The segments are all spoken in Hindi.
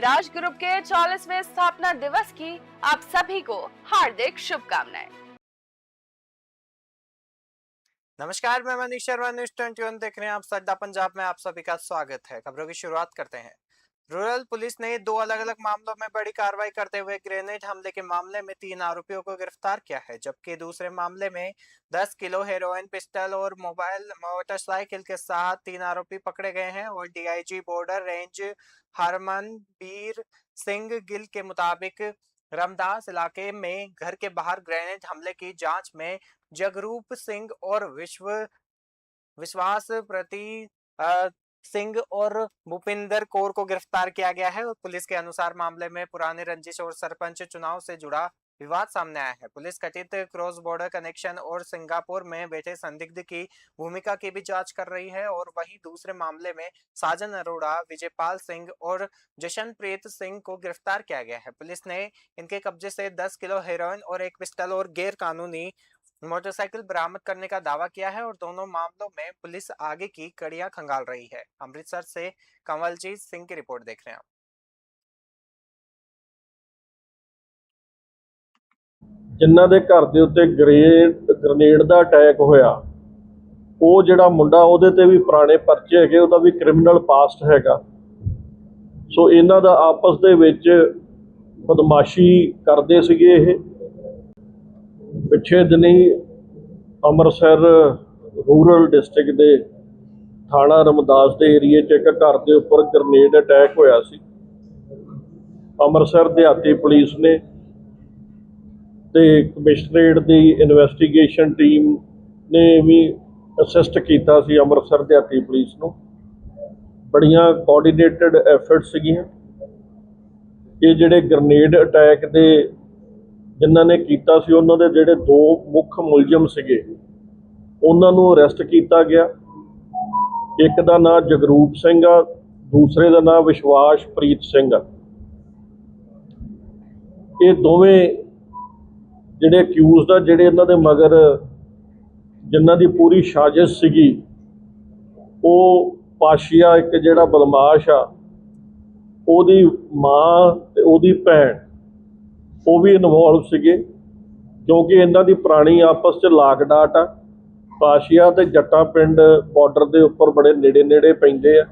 विराज ग्रुप के 40वें स्थापना दिवस की आप सभी को हार्दिक शुभकामनाएं। नमस्कार, मैं मनीष शर्मा, न्यूज़ 21 देख रहे हैं आप। सड्डा पंजाब में आप सभी का स्वागत है। खबरों की शुरुआत करते हैं। रूरल पुलिस ने 2 अलग-अलग मामलों में बड़ी कार्रवाई करते हुए ग्रेनेड हमले के मामले में 3 आरोपियों को गिरफ्तार किया है, जबकि दूसरे मामले में 10 किलो हेरोइन, पिस्टल और मोबाइल मोटरसाइकिल के साथ 3 आरोपी पकड़े गए हैं। और DIG border range Harmanbir Singh Gill के मुताबिक रामदास इलाके में घर के बाहर ग्रेनेड हमले की जांच में जगरूप सिंह और विश्वास प्रति सिंह और भूपिंदर कौर को गिरफ्तार किया गया है। और पुलिस के अनुसार मामले में पुराने रंजिश और सरपंच चुनाव से जुड़ा विवाद सामने आया है। पुलिस कथित क्रॉस बॉर्डर कनेक्शन और सिंगापुर में बैठे संदिग्ध की भूमिका की भी जांच कर रही है। और वहीं दूसरे मामले में साजन अरोड़ा, विजयपाल सिंह और जशनप्रीत सिंह को गिरफ्तार किया गया है। पुलिस ने इनके कब्जे से 10 किलो हेरोइन और एक पिस्टल और गैर कानूनी मोटरसाइकिल बरामद करने का दावा किया है। और दोनों मामलों में पुलिस आगे की कड़ियां खंगाल रही है। अमृतसर से कंवलजीत सिंह की रिपोर्ट देख रहे हैं आप। जिन्हां दे घर दे उत्ते ग्रेनेड दा अटैक होया, ਉਹ ਜਿਹੜਾ ਮੁੰਡਾ ਉਹਦੇ ਤੇ ਵੀ ਪੁਰਾਣੇ ਪਰਚੇ ਹੈਗੇ, ਉਹਦਾ ਵੀ ਕ੍ਰਿਮੀਨਲ ਪਾਸਟ ਹੈਗਾ। ਸੋ ਇਹਨਾਂ ਦਾ ਆਪਸ ਦੇ ਵਿੱਚ ਬਦਮਾਸ਼ੀ ਕਰਦੇ ਸੀਗੇ। ਇਹ ਪਿੱਛੇ ਦਿਨੀ ਅੰਮ੍ਰਿਤਸਰ ਰੂਰਲ ਡਿਸਟ੍ਰਿਕਟ ਦੇ ਥਾਣਾ ਰਮਦਾਸ ਦੇ ਏਰੀਏ 'ਚ ਇੱਕ ਘਰ ਦੇ ਉੱਪਰ ਗ੍ਰੇਨੇਡ ਅਟੈਕ ਹੋਇਆ ਸੀ। ਅੰਮ੍ਰਿਤਸਰ ਦਿਹਾਤੀ ਪੁਲਿਸ ਨੇ ਤੇ ਕਮਿਸ਼ਨਰੇਟ ਦੀ ਇਨਵੈਸਟੀਗੇਸ਼ਨ ਟੀਮ ਨੇ ਵੀ ਅਸਿਸਟ ਕੀਤਾ ਸੀ ਅੰਮ੍ਰਿਤਸਰ ਦਿਹਾਤੀ ਪੁਲਿਸ ਨੂੰ। ਬੜੀਆਂ ਕੋਆਰਡੀਨੇਟਡ ਐਫਰਟਸ ਸੀਗੀਆਂ। ਇਹ ਜਿਹੜੇ ਗ੍ਰੇਨੇਡ ਅਟੈਕ ਦੇ ਜਿਨ੍ਹਾਂ ਨੇ ਕੀਤਾ ਸੀ, ਉਹਨਾਂ ਦੇ ਜਿਹੜੇ 2 ਮੁੱਖ ਮੁਲਜ਼ਮ ਸੀਗੇ, ਉਹਨਾਂ ਨੂੰ ਅਰੈਸਟ ਕੀਤਾ ਗਿਆ। ਇੱਕ ਦਾ ਨਾਂ ਜਗਰੂਪ ਸਿੰਘ ਆ, ਦੂਸਰੇ ਦਾ ਨਾਂ ਵਿਸ਼ਵਾਸਪ੍ਰੀਤ ਸਿੰਘ ਆ। ਇਹ ਦੋਵੇਂ ਜਿਹੜੇ ਅਕਿਊਜ਼ਡ ਆ, ਜਿਹੜੇ ਇਹਨਾਂ ਦੇ ਮਗਰ ਜਿਨ੍ਹਾਂ ਦੀ ਪੂਰੀ ਸਾਜ਼ਿਸ਼ ਸੀਗੀ, ਉਹ ਪਾਸ਼ੀਆ ਇੱਕ ਜਿਹੜਾ ਬਦਮਾਸ਼ ਆ, ਉਹਦੀ ਮਾਂ ਤੇ ਉਹਦੀ ਭੈਣ, ਉਹ ਵੀ ਇਨਵੋਲਵ ਸੀਗੇ। ਕਿਉਂਕਿ ਇਹਨਾਂ ਦੀ ਪੁਰਾਣੀ ਆਪਸ 'ਚ ਲਾਗ ਡਾਟ ਆ। ਪਾਸ਼ੀਆ ਤੇ ਜੱਟਾਂ ਪਿੰਡ ਬਾਰਡਰ ਦੇ ਉੱਪਰ ਬੜੇ ਨੇੜੇ ਪੈਂਦੇ ਆ।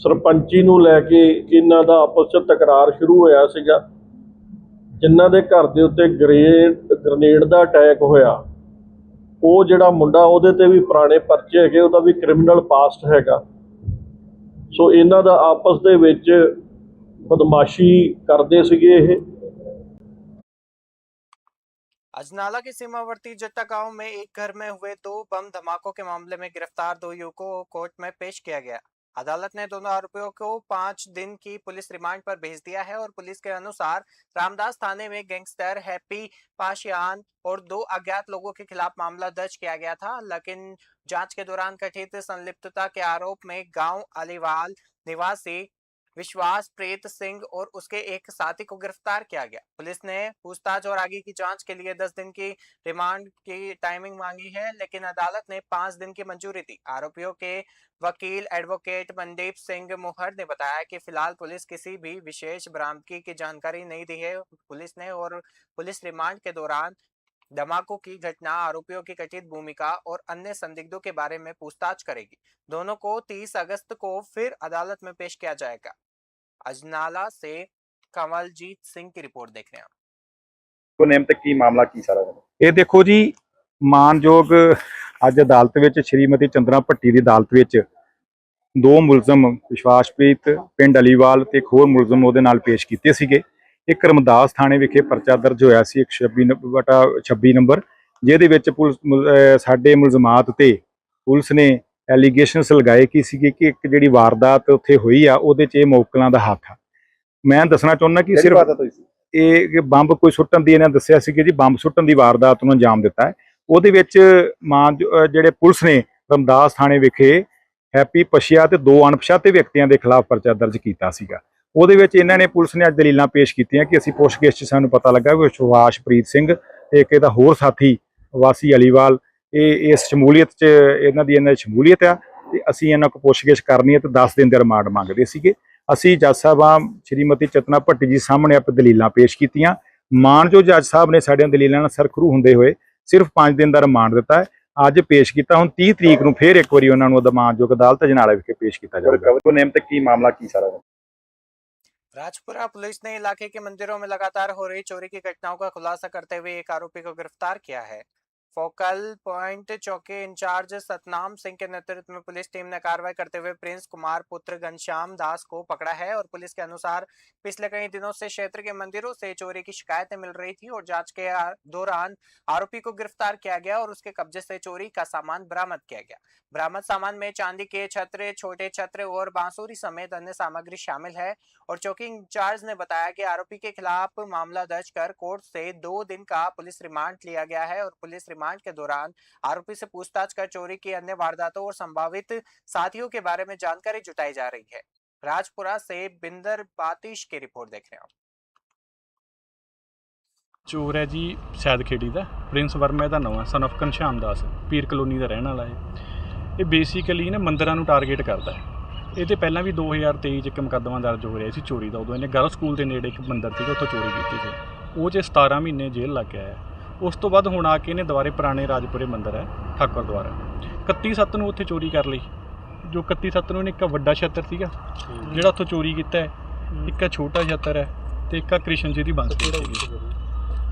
ਸਰਪੰਚੀ ਨੂੰ ਲੈ ਕੇ ਇਹਨਾਂ ਦਾ ਆਪਸ 'ਚ ਤਕਰਾਰ ਸ਼ੁਰੂ ਹੋਇਆ ਸੀਗਾ। ਜਿਨ੍ਹਾਂ ਦੇ ਘਰ ਦੇ ਉੱਤੇ ਗ੍ਰੇਨੇਡ ਦਾ ਅਟੈਕ ਹੋਇਆ, ਉਹ ਜਿਹੜਾ ਮੁੰਡਾ ਉਹਦੇ ਤੇ ਵੀ ਪੁਰਾਣੇ ਪਰਚੇ ਹੈਗੇ, ਉਹਦਾ ਵੀ ਕ੍ਰਿਮੀਨਲ ਪਾਸਟ ਹੈਗਾ। ਸੋ ਇਹਨਾਂ ਦਾ ਆਪਸ ਦੇ ਵਿੱਚ ਬਦਮਾਸ਼ੀ ਕਰਦੇ ਸੀਗੇ। ਇਹ अजनाला के सीमावर्ती जट्टा गांव में एक घर में हुए 2 बम धमाकों के मामले में गिरफ्तार 2 युवकों को कोर्ट में पेश किया गया। अदालत ने दोनों आरोपियों को 5 दिन की पुलिस रिमांड पर भेज दिया है। और पुलिस के अनुसार रामदास थाने में गैंगस्टर हैप्पी पाशियान और 2 अज्ञात लोगों के खिलाफ मामला दर्ज किया गया था। लेकिन जांच के दौरान कथित संलिप्तता के आरोप में गांव अलीवाल निवासी विश्वासप्रीत सिंह और उसके एक साथी को गिरफ्तार किया गया। पुलिस ने पूछताछ और आगे की जांच के लिए 10 दिन की रिमांड की टाइमिंग मांगी है, लेकिन अदालत ने 5 दिन की मंजूरी दी। आरोपियों के वकील एडवोकेट मनदीप सिंह मोहर ने बताया कि फिलहाल पुलिस किसी भी विशेष बरामदगी की जानकारी नहीं दी है। पुलिस ने और पुलिस रिमांड के दौरान धमाकों की घटना, आरोपियों की कथित भूमिका और अन्य संदिग्धों के बारे में पूछताछ करेगी। दोनों को 30 अगस्त को फिर अदालत में पेश किया जाएगा। अजनाला से कंवलजीत सिंह की रिपोर्ट देख रहे हैं। नेम तक की मामला की सारा ਇਹ ਦੇਖੋ ਜੀ, ਮਾਨਯੋਗ ਅੱਜ ਅਦਾਲਤ ਵਿੱਚ ਸ਼੍ਰੀਮਤੀ ਚੰਦਰਾ ਭੱਟੀ ਦੀ ਅਦਾਲਤ ਵਿੱਚ 2 ਮੁਲਜ਼ਮ ਵਿਸ਼ਵਾਸਪ੍ਰੀਤ ਪਿੰਡ ਅਲੀਵਾਲ ਤੇ ਇੱਕ ਹੋਰ ਮੁਲਜ਼ਮ ਉਹਦੇ ਨਾਲ ਪੇਸ਼ ਕੀਤੇ ਸੀਗੇ। ਇੱਕ ਰਮਦਾਸ ਥਾਣੇ ਵਿਖੇ ਪਰਚਾ ਦਰਜ ਹੋਇਆ ਸੀ 126/26 ਨੰਬਰ, ਜਿਹਦੇ ਵਿੱਚ ਸਾਡੇ ਮੁਲਜ਼ਮਾਤ ਤੇ ਪੁਲਿਸ ਨੇ ਐਲੀਗੇਸ਼ਨਸ ਲਗਾਏ ਕਿ ਸੀਗੇ ਕਿ ਇੱਕ ਜਿਹੜੀ ਵਾਰਦਾਤ ਉੱਥੇ ਹੋਈ ਆ, ਉਹਦੇ 'ਚ ਇਹ ਮੌਕਲਾਂ ਦਾ ਹੱਥ ਆ। ਮੈਂ ਦੱਸਣਾ ਚਾਹੁੰਦਾ ਕਿ ਸਿਰਫ ਇਹ ਬੰਬ ਕੋਈ ਸੁੱਟਣ ਦੀ ਇਹਨਾਂ ਦੱਸਿਆ ਸੀ ਕਿ ਜੀ ਬੰਬ ਸੁੱਟਣ ਦੀ ਵਾਰਦਾਤ ਨੂੰ ਅੰਜਾਮ ਦਿੱਤਾ ਹੈ। ਉਹਦੇ ਵਿੱਚ ਜਿਹੜੇ ਪੁਲਿਸ ਨੇ ਰਮਦਾਸ ਥਾਣੇ ਵਿਖੇ ਹੈਪੀ ਪਸ਼ੀਆ ਤੇ 2 ਅਣਪਛਾਤੇ ਵਿਅਕਤੀਆਂ ਦੇ ਖਿਲਾਫ ਪਰਚਾ ਦਰਜ ਕੀਤਾ ਸੀਗਾ। ਉਹਦੇ ਵਿੱਚ ਇਹਨਾਂ ਨੇ ਪੁਲਿਸ ਨੇ ਅੱਜ ਦਲੀਲਾਂ ਪੇਸ਼ ਕੀਤੀਆਂ ਕਿ ਅਸੀਂ ਪੁੱਛਗਿੱਛ 'ਚ ਸਾਨੂੰ ਪਤਾ ਲੱਗਾ ਕਿ ਵਿਸ਼ਵਾਸਪ੍ਰੀਤ ਸਿੰਘ ਤੇ ਇੱਕ ਇਹਦਾ ਹੋਰ ਸਾਥੀ ਵਾਸੀ ਅਲੀਵਾਲ, ਇਹ ਇਸ ਸ਼ਮੂਲੀਅਤ 'ਚ ਇਹਨਾਂ ਦੀ ਸ਼ਮੂਲੀਅਤ ਆ ਤੇ ਅਸੀਂ ਇਹਨਾਂ ਕੋਲ ਪੁੱਛਗਿੱਛ ਕਰਨੀ ਹੈ ਤੇ 10 ਦਿਨ ਦੇ ਰਿਮਾਂਡ ਮੰਗਦੇ ਸੀਗੇ। ਅਸੀਂ ਜੱਜ ਸਾਹਿਬਾਂ ਸ਼੍ਰੀਮਤੀ ਚੇਤਨਾ ਭੱਟੀ ਜੀ ਸਾਹਮਣੇ ਆਪ ਦਲੀਲਾਂ ਪੇਸ਼ ਕੀਤੀਆਂ। ਮਾਣਯੋਗ ਜੱਜ ਸਾਹਿਬ ਨੇ ਸਾਡੀਆਂ ਦਲੀਲਾਂ ਨਾਲ ਸਰਖਰੂ ਹੁੰਦੇ ਹੋਏ ਸਿਰਫ 5 ਦਿਨ ਦਾ ਰਿਮਾਂਡ ਦਿੱਤਾ ਹੈ। ਅੱਜ ਪੇਸ਼ ਕੀਤਾ, ਹੁਣ 30 ਤਰੀਕ ਨੂੰ ਫੇਰ ਇੱਕ ਵਾਰੀ ਉਹਨਾਂ ਨੂੰ ਮਾਣਯੋਗ ਅਦਾਲਤ ਅਜਨਾਲਾ ਵਿਖੇ ਪੇਸ਼ ਕੀਤਾ ਜਾਵੇਗਾ। ਨੇਮ ਤੇ ਕੀ ਮਾਮਲਾ ਕੀ ਸਾਰਾ राजपुरा पुलिस ने इलाके के मंदिरों में लगातार हो रही चोरी की घटनाओं का खुलासा करते हुए एक आरोपी को गिरफ्तार किया है। फोकल पॉइंट चौकी इंचार्ज सतनाम सिंह के नेतृत्व में पुलिस टीम ने कार्रवाई करते हुए प्रिंस कुमार पुत्र घनश्याम दास को पकड़ा है और पुलिस के अनुसार पिछले कई दिनों से क्षेत्र के मंदिरों से चोरी की शिकायतें मिल रही थी और जांच के दौरान आरोपी को गिरफ्तार किया गया और उसके कब्जे से चोरी का सामान बरामद किया गया। बरामद सामान में चांदी के छत्र, छोटे छत्र और बांसुरी समेत अन्य सामग्री शामिल है और चौकी इंचार्ज ने बताया कि आरोपी के खिलाफ मामला दर्ज कर कोर्ट से 2 दिन का पुलिस रिमांड लिया गया है और पुलिस रिमांड के दौरान आरोपी से पूछताछ कर चोरी की अन्य वारदातों और संभावित साथियों के बारे में जानकारी जुटाई जा रही है। राजपुरा से बिंदर बातिश की रिपोर्ट देख रहे हैं। चोर है जी सैद खेड़ी का प्रिंस वर्मा का नाम है, son of Ghanshyam Das, Pir colony का रहने वाला है। ये बेसिकली ना मंदिरों को टारगेट करता है। ये पहला भी 2023 एक मुकदमा दर्ज हो रहा है चोरी का। उदों इन्हें गर्ल स्कूल के नेड़े एक मंदिर था, उत्थों चोरी की थी। वो 17 महीने जेल लग गया है। उस तो बाद हुण आके इन्हें दुबारे पुराने राजपुरे मंदिर है ठाकुर द्वारा 31/7 ਨੂੰ ਉੱਥੇ ਚੋਰੀ ਕਰ ਲਈ। ਜੋ 31/7 ਨੂੰ ਇੱਕ ਵੱਡਾ ਛੱਤਰ ਸੀਗਾ ਜਿਹੜਾ ਉੱਥੋਂ ਚੋਰੀ ਕੀਤਾ ਹੈ, ਇੱਕ ਛੋਟਾ ਛੱਤਰ ਹੈ ਤੇ ਇੱਕ ਕ੍ਰਿਸ਼ਨ ਜੀ ਦੀ ਬੰਸਰੀ ਸੀਗੀ।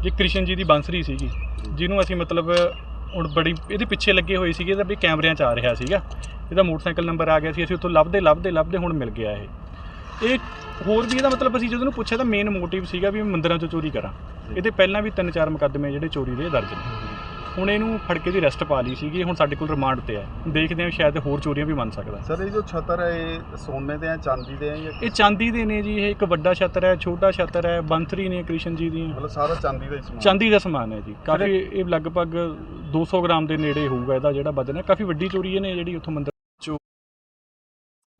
ਜੇ ਕ੍ਰਿਸ਼ਨ ਜੀ ਦੀ ਬੰਸਰੀ ਸੀਗੀ ਜਿਹਨੂੰ ਅਸੀਂ ਮਤਲਬ ਹੁਣ ਬੜੀ ਇਹਦੇ ਪਿੱਛੇ ਲੱਗੇ ਹੋਏ ਸੀਗੇ, ਇਹਦਾ ਵੀ ਕੈਮਰਿਆਂ 'ਚ ਆ ਰਿਹਾ ਸੀਗਾ, ਇਹਦਾ ਮੋਟਰਸਾਈਕਲ ਨੰਬਰ ਆ ਗਿਆ ਸੀ। ਅਸੀਂ ਉੱਥੋਂ ਲੱਭਦੇ ਹੁਣ ਮਿਲ ਗਿਆ ਇਹ ਹੋਰ ਵੀ ਇਹਦਾ ਮਤਲਬ ਅਸੀਂ ਜਦੋਂ ਨੂੰ ਪੁੱਛਿਆ ਤਾਂ ਮੇਨ ਮੋਟਿਵ ਸੀਗਾ ਵੀ ਮੰਦਿਰਾਂ 'ਚੋਂ ਚੋਰੀ ਕਰਾਂ। ਇਹਦੇ ਪਹਿਲਾਂ ਵੀ 3-4 ਮੁਕੱਦਮੇ ਜਿਹੜੇ ਚੋਰੀ ਦੇ ਦਰਜ ਨੇ। ਹੁਣ ਇਹਨੂੰ ਫੜ ਕੇ ਦੀ ਅਰੈਸਟ ਪਾ ਲਈ ਸੀਗੀ। ਹੁਣ ਸਾਡੇ ਕੋਲ ਰਿਮਾਂਡ ਤੇ ਹੈ, ਦੇਖਦੇ ਹਾਂ ਸ਼ਾਇਦ ਹੋਰ ਚੋਰੀਆਂ ਵੀ ਮੰਨ ਸਕਦਾ। ਸਰ ਇਹ ਜੋ ਛਤਰ ਹੈ ਇਹ ਸੋਨੇ ਦੇ ਆ ਚਾਂਦੀ ਦੇ ਆ ਜਾਂ ਇਹ ਚਾਂਦੀ ਦੇ ਨੇ ਜੀ। ਇਹ ਇੱਕ ਵੱਡਾ ਛੱਤਰ ਹੈ, ਛੋਟਾ ਛੱਤਰ ਹੈ, ਬੰਸਰੀ ਨੇ ਕ੍ਰਿਸ਼ਨ ਜੀ ਦੀਆਂ, ਮਤਲਬ ਸਾਰਾ ਚਾਂਦੀ ਦਾ ਹੀ ਸਮਾਨ। ਚਾਂਦੀ ਦਾ ਸਮਾਨ ਹੈ ਜੀ। ਕਾਫੀ ਇਹ ਲਗਭਗ 200 ਗ੍ਰਾਮ ਦੇ ਨੇੜੇ ਹੋਊਗਾ ਇਹਦਾ ਜਿਹੜਾ ਵਜ਼ਨ ਹੈ। ਕਾਫੀ ਵੱਡੀ ਚੋਰੀ ਹੈ ਨੇ ਜਿਹੜੀ ਉੱਥੋਂ ਮੰਦਰ।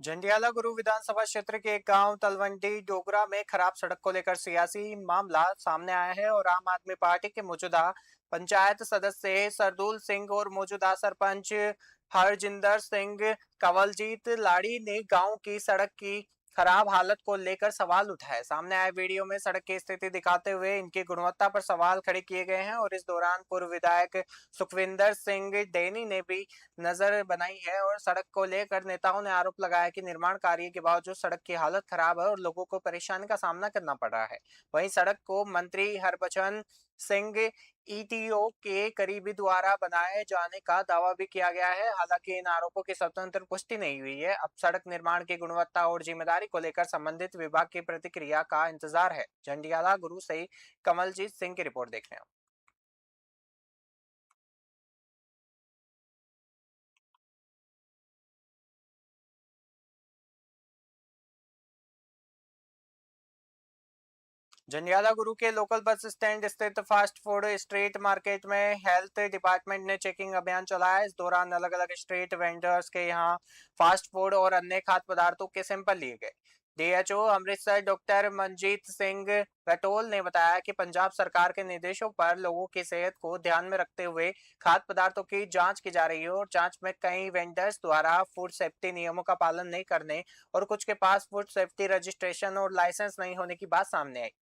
जंडियाला गुरु विधानसभा क्षेत्र के गांव तलवंडी डोगरा में खराब सड़क को लेकर सियासी मामला सामने आया है और आम आदमी पार्टी के मौजूदा पंचायत सदस्य सरदूल सिंह और मौजूदा सरपंच हरजिंदर सिंह कंवलजीत लाड़ी ने गांव की सड़क की खराब हालत को लेकर सवाल उठाए। सामने आए वीडियो में सड़क की स्थिति दिखाते हुए इनकी गुणवत्ता पर सवाल खड़े किए गए हैं और इस दौरान पूर्व विधायक सुखविंदर सिंह डैनी ने भी नजर बनाई है और सड़क को लेकर नेताओं ने आरोप लगाया कि निर्माण कार्य के बावजूद सड़क की हालत खराब है और लोगों को परेशानी का सामना करना पड़ रहा है। वहीं सड़क को मंत्री हरबचन सिंह ईटीओ के करीबी द्वारा बनाए जाने का दावा भी किया गया है। हालांकि इन आरोपों की स्वतंत्र पुष्टि नहीं हुई है। अब सड़क निर्माण की गुणवत्ता और जिम्मेदारी को लेकर संबंधित विभाग की प्रतिक्रिया का इंतजार है। जंडियाला गुरु से कमलजीत सिंह की रिपोर्ट देख रहे हैं। जंडियाला गुरु के लोकल बस स्टैंड स्थित फास्ट फूड स्ट्रीट मार्केट में हेल्थ डिपार्टमेंट ने चेकिंग अभियान चलाया। इस दौरान अलग अलग स्ट्रीट वेंडर्स के यहां फास्ट फूड और अन्य खाद्य पदार्थों के सैंपल लिए गए। डीएचओ अमृतसर डॉक्टर मनजीत सिंह रटोल ने बताया कि पंजाब सरकार के निर्देशों पर लोगों की सेहत को ध्यान में रखते हुए खाद्य पदार्थों की जांच की जा रही है और जांच में कई वेंडर्स द्वारा फूड सेफ्टी नियमों का पालन नहीं करने और कुछ के पास फूड सेफ्टी रजिस्ट्रेशन और लाइसेंस नहीं होने की बात सामने आई।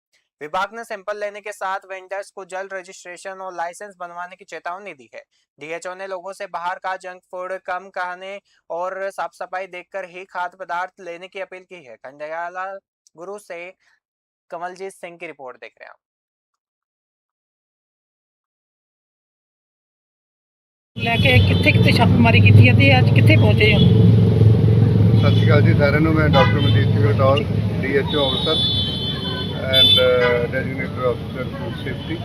विभाग ने सैंपल लेने के साथ वेंडर्स को जल्द रजिस्ट्रेशन और लाइसेंस बनवाने की चेतावनी दी है। डीएचओ ने लोगों से बाहर का जंक फूड कम खाने और साफ सफाई देखकर ही खाद्य पदार्थ लेने की अपील की है। जंडियाला गुरु से कमलजीत सिंह की रिपोर्ट देख रहे हैं। लेके किथे किथे छापेमारी की है ते आज किथे पहुंचे हो? सत श्री अकाल जी सारिਆਂ ਨੂੰ। मैं doctor Manjeet Singh Rataul DHO Amritsar and designated officer food safety.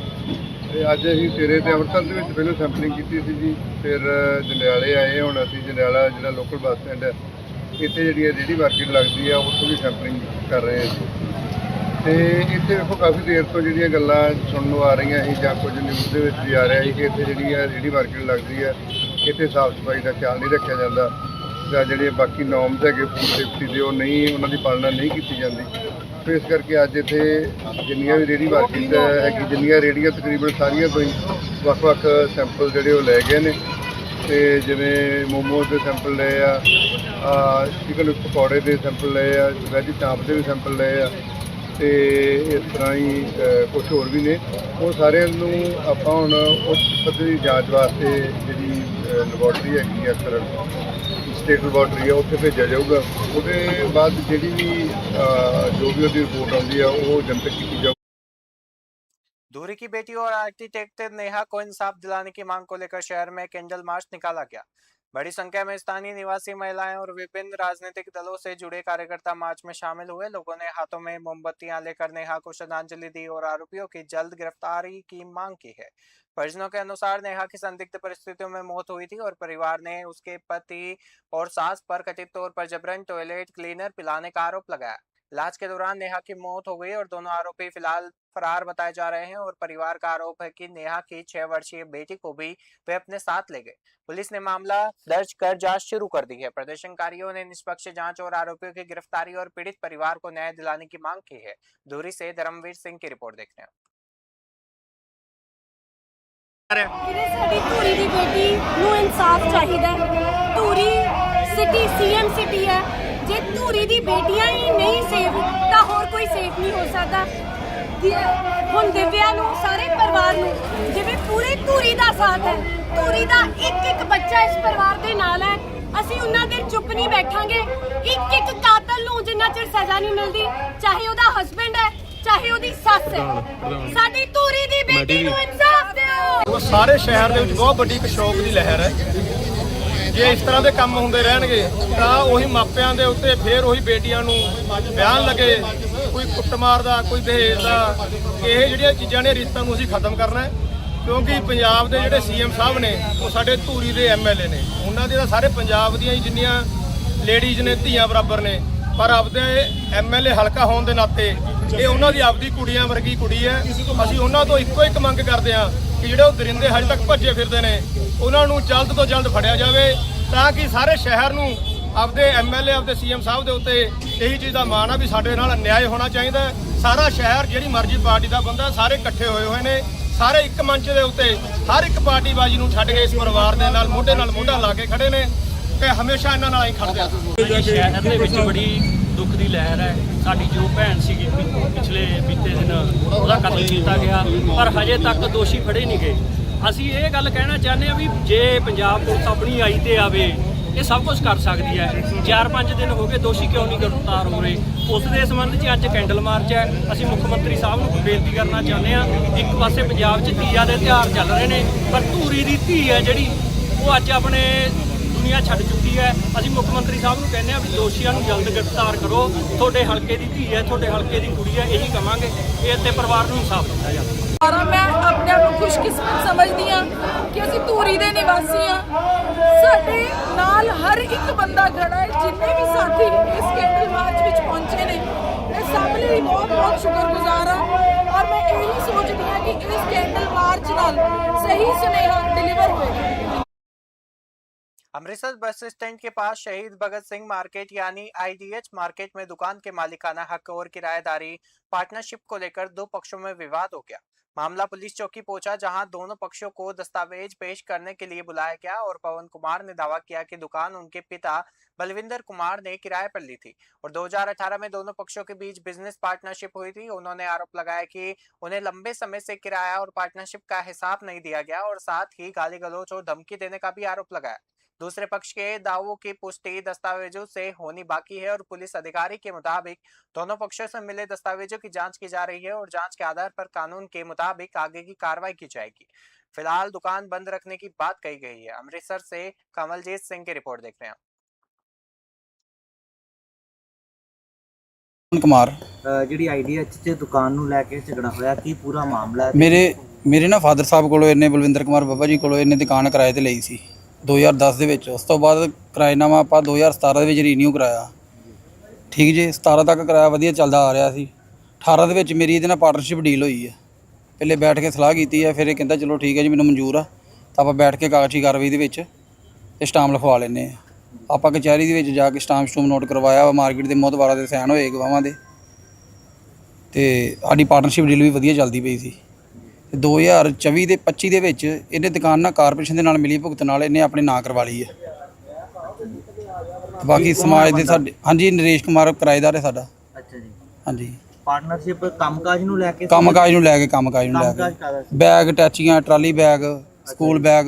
ਅੱਜ ਅਸੀਂ ਸਵੇਰੇ ਤੇ ਅੰਮ੍ਰਿਤਸਰ ਦੇ ਵਿੱਚ ਪਹਿਲਾਂ ਸੈਂਪਲਿੰਗ ਕੀਤੀ ਸੀ ਜੀ, ਫਿਰ ਜੰਡਿਆਲੇ ਆਏ। ਹੁਣ ਅਸੀਂ ਜੰਡਿਆਲਾ ਜਿਹੜਾ ਲੋਕਲ ਬੱਸ ਸਟੈਂਡ ਹੈ ਇੱਥੇ ਜਿਹੜੀ ਰੇਹੜੀ ਮਾਰਕੀਟ ਲੱਗਦੀ ਆ ਉੱਥੋਂ ਵੀ ਸੈਂਪਲਿੰਗ ਕਰ ਰਹੇ ਹਾਂ ਜੀ। ਤੇ ਇੱਥੇ ਵੇਖੋ ਕਾਫੀ ਦੇਰ ਤੋਂ ਜਿਹੜੀਆਂ ਗੱਲਾਂ ਸੁਣਨ ਨੂੰ ਆ ਰਹੀਆਂ ਸੀ ਜਾਂ ਕੁਝ ਨਿਊਜ਼ ਦੇ ਵਿੱਚ ਵੀ ਆ ਰਿਹਾ ਸੀ ਕਿ ਇੱਥੇ ਜਿਹੜੀ ਆ ਰੇਹੜੀ ਮਾਰਕੀਟ ਲੱਗਦੀ ਹੈ ਇੱਥੇ ਸਾਫ਼ ਸਫਾਈ ਦਾ ਖਿਆਲ ਨਹੀਂ ਰੱਖਿਆ ਜਾਂਦਾ ਜਾਂ ਜਿਹੜੇ ਬਾਕੀ ਨੋਰਮਸ ਹੈਗੇ ਫੂਡ ਸੇਫਟੀ ਦੇ ਉਹ ਨਹੀਂ, ਉਹਨਾਂ ਦੀ ਪਾਲਣਾ ਨਹੀਂ ਕੀਤੀ ਜਾਂਦੀ। तो इस करके अज इत्थे जिन्नियां भी रेहड़ी मार्केट हैगी, जिन्नियां रेहड़ियां तकरीबन सारियां तो ही वक्-वक् सैंपल जिहड़े वो लै गए ने ਤੇ ਜਿਵੇਂ ਮੋਮੋਜ਼ ਦੇ ਸੈਂਪਲ ਲਏ ਆ, ਚਿਕਨ ਪਕੌੜੇ ਦੇ ਸੈਂਪਲ ਲਏ ਆ, ਵੈਜ ਚਾਂਪ ਦੇ ਵੀ ਸੈਂਪਲ ਲਏ ਆ, ਤੇ ਇਸ ਤਰ੍ਹਾਂ ਹੀ ਕੁਝ ਹੋਰ ਵੀ ਨੇ। ਉਹ ਸਾਰਿਆਂ ਨੂੰ ਆਪਾਂ ਹੁਣ ਉੱਚ ਪੱਧਰ ਦੀ ਜਾਂਚ ਵਾਸਤੇ ਜਿਹੜੀ ਲੈਬੋਰਟਰੀ ਹੈਗੀ ਆ ਸਟੇਟ ਲੈਬੋਰਟਰੀ ਆ, ਉੱਥੇ ਭੇਜਿਆ ਜਾਊਗਾ। ਉਹਦੇ ਬਾਅਦ ਜਿਹੜੀ ਵੀ ਜੋ ਵੀ ਉਹਦੀ ਰਿਪੋर्ट ਆਉਂਦੀ ਆ ਉਹ ਜਨਤਕ ਕੀਤੀ ਜਾਊਗੀ। दूरी की बेटी और आर्किटेक्ट नेहा को इंसाफ दिलाने की मांग को लेकर शहर में कैंडल मार्च निकाला गया। बड़ी संख्या में स्थानीय निवासी महिलाएं और विभिन्न राजनीतिक दलों से जुड़े कार्यकर्ता मार्च में शामिल हुए। लोगों ने हाथों में मोमबत्तियां लेकर नेहा को श्रद्धांजलि दी और आरोपियों की जल्द गिरफ्तारी की मांग की है। परिजनों के अनुसार नेहा की संदिग्ध परिस्थितियों में मौत हुई थी और परिवार ने उसके पति और सास पर कथित तौर पर जबरन टॉयलेट क्लीनर पिलाने का आरोप लगाया। इलाज के दौरान नेहा की मौत हो गई और दोनों आरोपी फिलहाल फरार बताए जा रहे हैं और परिवार का आरोप है कि नेहा की 6 वर्षीय बेटी को भी वे अपने साथ ले गए। पुलिस ने मामला दर्ज कर जांच शुरू कर दी है। प्रदर्शनकारियों ने निष्पक्ष जांच और आरोपियों की गिरफ्तारी और पीड़ित परिवार को न्याय दिलाने की मांग की है। दूरी से धर्मवीर सिंह की रिपोर्ट देखते हैं। साडी धूरी दी बेटी नूं इंसाफ चाहिदा है। धूरी सिटी सीएम सिटी है। जे धूरी दी बेटियां ही नहीं सेफ तां होर कोई सेफ नहीं हो सकदा। हुण दिव्या नूं सारे परिवार नूं जिवें पूरे धूरी दा साथ है, धूरी दा एक बच्चा इस परिवार दे नाल है। ਅਸੀਂ ਉਹਨਾਂ ਦੇ ਚੁੱਪ ਨਹੀਂ ਬੈਠਾਂਗੇ। ਇੱਕ ਕਾਤਲ ਨੂੰ ਜਿੰਨਾ ਚਿਰ ਸਜ਼ਾ ਨਹੀਂ ਮਿਲਦੀ, ਚਾਹੇ ਉਹਦਾ ਹਸਬੈਂਡ ਹੈ ਚਾਹੇ ਉਹਦੀ ਸੱਸ ਹੈ, ਸਾਡੀ ਧੂਰੀ ਦੀ ਬੇਟੀ ਨੂੰ ਇਨਸਾਫ ਦਿਓ। ਸਾਰੇ ਸ਼ਹਿਰ ਦੇ ਵਿੱਚ ਬਹੁਤ ਵੱਡੀ ਇੱਕ ਸ਼ੌਕ ਦੀ ਲਹਿਰ ਹੈ। ਜੇ ਇਸ ਤਰ੍ਹਾਂ ਦੇ ਕੰਮ ਹੁੰਦੇ ਰਹਿਣਗੇ ਤਾਂ ਉਹੀ ਮਾਪਿਆਂ ਦੇ ਉੱਤੇ ਫੇਰ ਉਹੀ ਬੇਟੀਆਂ ਨੂੰ ਬਿਆਨ ਲੱਗੇ, ਕੋਈ ਕੁੱਟਮਾਰ ਦਾ, ਕੋਈ ਦਹੇਜ ਦਾ। ਇਹ ਜਿਹੜੀਆਂ ਚੀਜ਼ਾਂ ਨੇ ਰੀਤਾਂ ਨੂੰ ਅਸੀਂ ਖਤਮ ਕਰਨਾ ਹੈ, ਕਿਉਂਕਿ ਪੰਜਾਬ ਦੇ ਜਿਹੜੇ ਸੀਐਮ ਸਾਹਿਬ ਨੇ ਉਹ ਸਾਡੇ ਧੂਰੀ ਦੇ ਐਮਐਲਏ ਨੇ। ਉਹਨਾਂ ਦੇ ਤਾਂ ਸਾਰੇ ਪੰਜਾਬ ਦੀਆਂ ਹੀ ਜਿੰਨੀਆਂ ਲੇਡੀਜ਼ ਨੇ ਧੀਆਂ ਬਰਾਬਰ ਨੇ, ਪਰ ਆਪਦੇ ਐਮਐਲਏ ਹਲਕਾ ਹੋਣ ਦੇ ਨਾਤੇ ਇਹ ਉਹਨਾਂ ਦੀ ਆਪਦੀ ਕੁੜੀਆਂ ਵਰਗੀ ਕੁੜੀ ਹੈ। ਅਸੀਂ ਉਹਨਾਂ ਤੋਂ ਇੱਕੋ ਇੱਕ ਮੰਗ ਕਰਦੇ ਹਾਂ ਕਿ ਜਿਹੜੇ ਉਹ ਦਰਿੰਦੇ ਹਜੇ ਤੱਕ ਭੱਜੇ ਫਿਰਦੇ ਨੇ ਉਹਨਾਂ ਨੂੰ ਜਲਦ ਤੋਂ ਜਲਦ ਫੜਿਆ ਜਾਵੇ, ਤਾਂ ਕਿ ਸਾਰੇ ਸ਼ਹਿਰ ਨੂੰ ਆਪਦੇ ਐਮਐਲਏ ਆਪਦੇ ਸੀਐਮ ਸਾਹਿਬ ਦੇ ਉੱਤੇ ਇਹੀ ਚੀਜ਼ ਦਾ ਮਾਣ ਆ ਵੀ ਸਾਡੇ ਨਾਲ ਅਨਿਆਏ ਹੋਣਾ ਚਾਹੀਦਾ। ਸਾਰਾ ਸ਼ਹਿਰ ਜਿਹੜੀ ਮਰਜ਼ੀ ਪਾਰਟੀ ਦਾ ਬੰਦਾ ਸਾਰੇ ਇਕੱਠੇ ਹੋਏ ਨੇ, ਸਾਰੇ ਇੱਕ ਮੰਚ ਦੇ ਉੱਤੇ ਹਰ ਇੱਕ ਪਾਰਟੀਬਾਜ਼ੀ ਨੂੰ ਛੱਡ ਕੇ ਇਸ ਪਰਿਵਾਰ ਦੇ ਨਾਲ ਮੋਢਾ ਲਾ ਕੇ ਖੜੇ ਨੇ ਕਿ ਹਮੇਸ਼ਾ ਇਹਨਾਂ ਨਾਲ ਹੀ ਖੜਦੇ ਆ। ਸ਼ਹਿਰ ਦੇ ਵਿੱਚ ਬੜੀ ਦੁੱਖ ਦੀ ਲਹਿਰ ਹੈ। ਸਾਡੀ ਜੋ ਭੈਣ ਸੀਗੀ ਪਿਛਲੇ ਬੀਤੇ ਦਿਨ ਉਹਦਾ ਕਤਲ ਕੀਤਾ ਗਿਆ, ਪਰ ਹਜੇ ਤੱਕ ਦੋਸ਼ੀ ਫੜੇ ਨਹੀਂ ਗਏ। ਅਸੀਂ ਇਹ ਗੱਲ ਕਹਿਣਾ ਚਾਹੁੰਦੇ ਹਾਂ ਵੀ ਜੇ ਪੰਜਾਬ ਪੁਲਿਸ ਆਪਣੀ ਆਈ ਤੇ ਆਵੇ, ਇਹ ਸਭ ਕੁਝ ਕਰ ਸਕਦੀ ਹੈ। 4-5 ਦਿਨ ਹੋ ਗਏ, ਦੋਸ਼ੀ ਕਿਉਂ ਨਹੀਂ ਗ੍ਰਿਫਤਾਰ ਹੋ ਰਹੇ? ਉਸ ਦੇ ਸੰਬੰਧ 'ਚ ਅੱਜ ਕੈਂਡਲ ਮਾਰਚ ਹੈ। ਅਸੀਂ ਮੁੱਖ ਮੰਤਰੀ ਸਾਹਿਬ ਨੂੰ ਬੇਨਤੀ ਕਰਨਾ ਚਾਹੁੰਦੇ ਹਾਂ, ਇੱਕ ਪਾਸੇ ਪੰਜਾਬ 'ਚ ਤੀਆਂ ਦੇ ਤਿਉਹਾਰ ਚੱਲ ਰਹੇ ਨੇ, ਪਰ ਧੂਰੀ ਦੀ ਧੀ ਹੈ ਜਿਹੜੀ ਉਹ ਅੱਜ ਆਪਣੇ ਦੁਨੀਆ ਛੱਡ ਚੁੱਕੀ ਹੈ। ਅਸੀਂ ਮੁੱਖ ਮੰਤਰੀ ਸਾਹਿਬ ਨੂੰ ਕਹਿੰਦੇ ਹਾਂ ਵੀ ਦੋਸ਼ੀਆਂ ਨੂੰ ਜਲਦ ਗ੍ਰਿਫਤਾਰ ਕਰੋ। ਤੁਹਾਡੇ ਹਲਕੇ ਦੀ ਧੀ ਹੈ, ਤੁਹਾਡੇ ਹਲਕੇ ਦੀ ਕੁੜੀ ਹੈ, ਇਹੀ ਕਵਾਂਗੇ। ਇਹ ਤੇ ਪਰਿਵਾਰ ਨੂੰ ਇਨਸਾਫ ਦਿੱਤਾ ਜਾਵੇ। और मैं अपने आप को खुशकिस्मत समझदी हाँ कि असीं धूरी दे निवासी हाँ। साडे नाल हर एक बंदा खड़ा है, जिन्ने भी साथी इस कैंडल मार्च विच पहुंचे ने, मैं सब लिए बहुत शुक्रगुजार हाँ। और मैं यही सोचदी हाँ कि इस कैंडल मार्च नाल सही सुनेहा डिलीवर होएगा। अमृतसर बस स्टैंड के पास शहीद भगत सिंह मार्केट यानी IDH मार्केट में दुकान के मालिकाना हक और किराएदारी पार्टनरशिप को लेकर दो पक्षों में विवाद हो गया। मामला पुलिस चौकी पहुंचा, जहां दोनों पक्षों को दस्तावेज पेश करने के लिए बुलाया गया और पवन कुमार ने दावा किया कि दुकान उनके पिता बलविंदर कुमार ने किराए पर ली थी और 2018 में दोनों पक्षों के बीच बिजनेस पार्टनरशिप हुई थी। उन्होंने आरोप लगाया कि उन्हें लंबे समय से किराया और पार्टनरशिप का हिसाब नहीं दिया गया और साथ ही गाली गलौज और धमकी देने का भी आरोप लगाया। दूसरे पक्ष के दावों की पुष्टि दस्तावेजों से होनी बाकी है और पुलिस अधिकारी के मुताबिक दोनों पक्षों से मिले दस्तावेजों की जांच की जा रही है और जांच के आधार पर कानून के मुताबिक आगे की कार्रवाई की जाएगी। फिलहाल दुकान बंद रखने की बात कही गई है। अमृतसर से कमलजीत सिंह की रिपोर्ट देख रहे हैं। ਕੁਮਾਰ ਜਿਹੜੀ IDH ਚ ਦੁਕਾਨ ਨੂੰ ਲੈ ਕੇ ਝਗੜਾ ਹੋਇਆ, ਕੀ ਪੂਰਾ ਮਾਮਲਾ ਹੈ? ਮੇਰੇ ਨਾ ਫਾਦਰ ਸਾਹਿਬ ਕੋਲੋਂ ਇਹਨੇ ਬਲਵਿੰਦਰ ਕੁਮਾਰ ਬਾਬਾ ਜੀ ਕੋਲੋਂ ਇਹਨੇ ਦੁਕਾਨ ਕਿਰਾਏ ਤੇ ਲਈ ਸੀ 2010 ਦੇ ਵਿੱਚ। ਉਸ ਤੋਂ ਬਾਅਦ ਕਿਰਾਏਨਾਮਾ ਆਪਾਂ 2017 ਦੇ ਵਿੱਚ ਰੀਨਿਊ ਕਰਾਇਆ। ਠੀਕ ਜੀ, 17 ਤੱਕ ਕਿਰਾਇਆ ਵਧੀਆ ਚੱਲਦਾ ਆ ਰਿਹਾ ਸੀ। 18 ਦੇ ਵਿੱਚ ਮੇਰੀ ਇਹਦੇ ਨਾਲ ਪਾਰਟਨਰਸ਼ਿਪ ਡੀਲ ਹੋਈ ਹੈ। ਪਹਿਲੇ ਬੈਠ ਕੇ ਸਲਾਹ ਕੀਤੀ ਹੈ, ਫਿਰ ਇਹ ਕਹਿੰਦਾ ਚਲੋ ਠੀਕ ਹੈ ਜੀ ਮੈਨੂੰ ਮਨਜ਼ੂਰ ਆ, ਤਾਂ ਆਪਾਂ ਬੈਠ ਕੇ ਕਾਗਜ਼ੀ ਕਾਰਵਾਈ ਦੇ ਵਿੱਚ ਇਹ ਸਟਾਂਪ ਲਿਖਵਾ ਲੈਂਦੇ ਹਾਂ। ਆਪਾਂ ਕਚਹਿਰੀ ਦੇ ਵਿੱਚ ਜਾ ਕੇ ਸਟਾਂਪ ਨੋਟ ਕਰਵਾਇਆ ਵਾ, ਮਾਰਕੀਟ ਦੇ ਮੋਹਤਬਾਰਾਂ ਦੇ ਸਾਈਨ ਹੋਏ ਗਵਾਹਾਂ ਦੇ, ਤੇ ਸਾਡੀ ਪਾਰਟਨਰਸ਼ਿਪ ਡੀਲ ਵੀ ਵਧੀਆ ਚੱਲਦੀ ਪਈ ਸੀ। ਤੇ 2024 ਦੇ 25 ਦੇ ਵਿੱਚ ਇਹਨੇ ਦੁਕਾਨ ਨਾਲ ਕਾਰਪੋਰੇਸ਼ਨ ਦੇ ਨਾਲ ਮਿਲੀ ਭੁਗਤ ਨਾਲ ਇਹਨੇ ਆਪਣੇ ਨਾਂ ਕਰਵਾ ਲਈ ਹੈ। ਬਾਕੀ ਸਮਾਜ ਦੇ ਸਾਡੇ ਹਾਂਜੀ ਨਰੇਸ਼ ਕੁਮਾਰ ਕਿਰਾਏਦਾਰ ਹੈ ਸਾਡਾ। ਅੱਛਾ ਜੀ। ਹਾਂਜੀ ਪਾਰਟਨਰਸ਼ਿਪ ਕੰਮਕਾਜ ਨੂੰ ਲੈ ਕੇ ਕੰਮਕਾਜ ਨੂੰ ਲੈ ਕੇ ਬੈਗ ਟੈਚੀਆਂ ਟਰਾਲੀ ਬੈਗ ਸਕੂਲ ਬੈਗ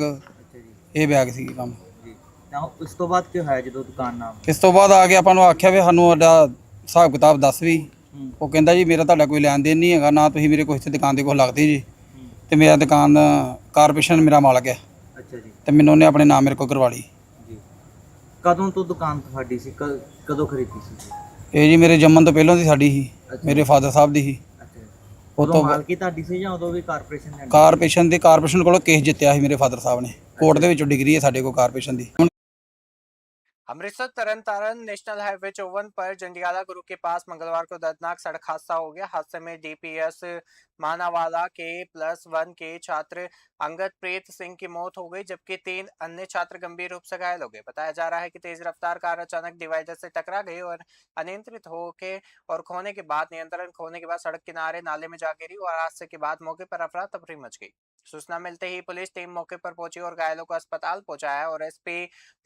ਇਹ ਬੈਗ ਸੀ ਕੰਮ ਜੀ। ਤਾਂ ਉਸ ਤੋਂ ਬਾਅਦ ਕੀ ਹੋਇਆ ਜਦੋਂ ਦੁਕਾਨ ਨਾਲ ਇਸ ਤੋਂ ਬਾਅਦ ਆ ਕੇ ਆਪਾਂ ਨੂੰ ਆਖਿਆ ਵੀ ਸਾਨੂੰ ਸਾਡਾ ਹਿਸਾਬ ਕਿਤਾਬ ਦੱਸ ਵੀ। ਉਹ ਕਹਿੰਦਾ ਜੀ ਮੇਰਾ ਤੁਹਾਡਾ ਕੋਈ ਲੈਣ ਦੇਣ ਨਹੀਂ ਹੈਗਾ ਨਾ ਤੁਸੀਂ ਮੇਰੇ ਕੋਈ ਇੱਥੇ ਦੁਕਾਨ ਦੇ ਕੋਲ ਲੱਗਦੇ ਜੀ ਤੇ ਮੇਰਾ ਦੁਕਾਨ ਕਾਰਪੋਰੇਸ਼ਨ ਮੇਰਾ ਮਾਲਕ ਹੈ। ਅੱਛਾ ਜੀ। ਤੇ ਮੈਨੂੰ ਉਹਨੇ ਆਪਣੇ ਨਾਮ ਮੇਰੇ ਕੋਲ ਕਰਵਾ ਲਈ ਜੀ। ਕਦੋਂ ਤੋਂ ਦੁਕਾਨ ਤੁਹਾਡੀ ਸੀ ਕਦੋਂ ਖਰੀਦੀ ਸੀ? ਇਹ ਜੀ ਮੇਰੇ ਜੰਮਣ ਤੋਂ ਪਹਿਲਾਂ ਦੀ ਸਾਡੀ ਸੀ ਮੇਰੇ ਫਾਦਰ ਸਾਹਿਬ ਦੀ ਸੀ। ਅੱਛਾ। ਉਹ ਉਦੋਂ ਤੋਂ ਮਾਲਕੀ ਤੁਹਾਡੀ ਸੀ ਜਾਂ ਉਦੋਂ ਵੀ ਕਾਰਪੋਰੇਸ਼ਨ ਨੇ? ਕਾਰਪੋਰੇਸ਼ਨ ਕੋਲੋਂ ਕੇਸ ਜਿੱਤਿਆ ਸੀ ਮੇਰੇ ਫਾਦਰ ਸਾਹਿਬ ਨੇ ਕੋਰਟ ਦੇ ਵਿੱਚੋਂ ਡਿਗਰੀ ਹੈ ਸਾਡੇ ਕੋਲ ਕਾਰਪੋਰੇਸ਼ਨ ਦੀ। अमृतसर तरन नेशनल हाईवे 54 पर जंडियाला गुरु के पास मंगलवार को दर्दनाक सड़क हादसा हो गया। हादसे में डीपीएस मानावाला के +1 के छात्र अंगदप्रीत सिंह की मौत हो गई जबकि 3 अन्य छात्र गंभीर रूप से घायल हो गए। बताया जा रहा है कि तेज रफ्तार कार अचानक डिवाइडर से टकरा गई और अनियंत्रित होके और खोने के बाद नियंत्रण खोने के बाद सड़क किनारे नाले में जा गिरी और हादसे के बाद मौके पर अफरा तफरी मच गई। सूचना मिलते ही पुलिस टीम मौके पर पहुंची और घायलों को अस्पताल पहुंचाया और एसपी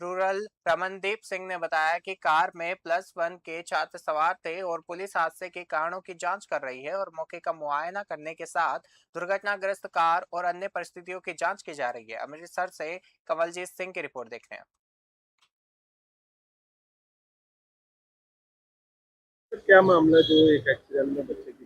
रूरल रमनदीप सिंह ने बताया कि कार में +1 के छात्र सवार थे और पुलिस हादसे के कारणों की जांच कर रही है और मौके का मुआयना करने के साथ दुर्घटनाग्रस्त कार और अन्य परिस्थितियों की जांच की जा रही है। अमृतसर से कंवलजीत सिंह की रिपोर्ट देख रहे हैं। क्या मामला जो एक एक्सीडेंट में बच्चे की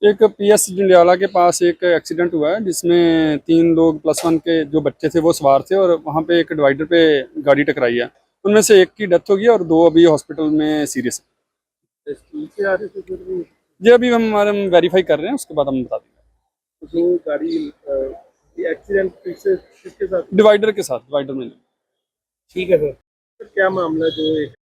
एक पीएस जंडियाला के पास एक एक्सीडेंट हुआ है जिसमें 3 लोग +1 के जो बच्चे थे वो सवार थे और वहाँ पे एक डिवाइडर पे गाड़ी टकराई है। उनमें से एक की डेथ हो गई और 2 अभी हॉस्पिटल में सीरियस है। जी अभी हम वेरीफाई कर रहे हैं उसके बाद हम बता देंगे। जो गाड़ी एक्सीडेंट किसके साथ? डिवाइडर के साथ डिवाइडर में। ठीक है सर। क्या मामला जो एक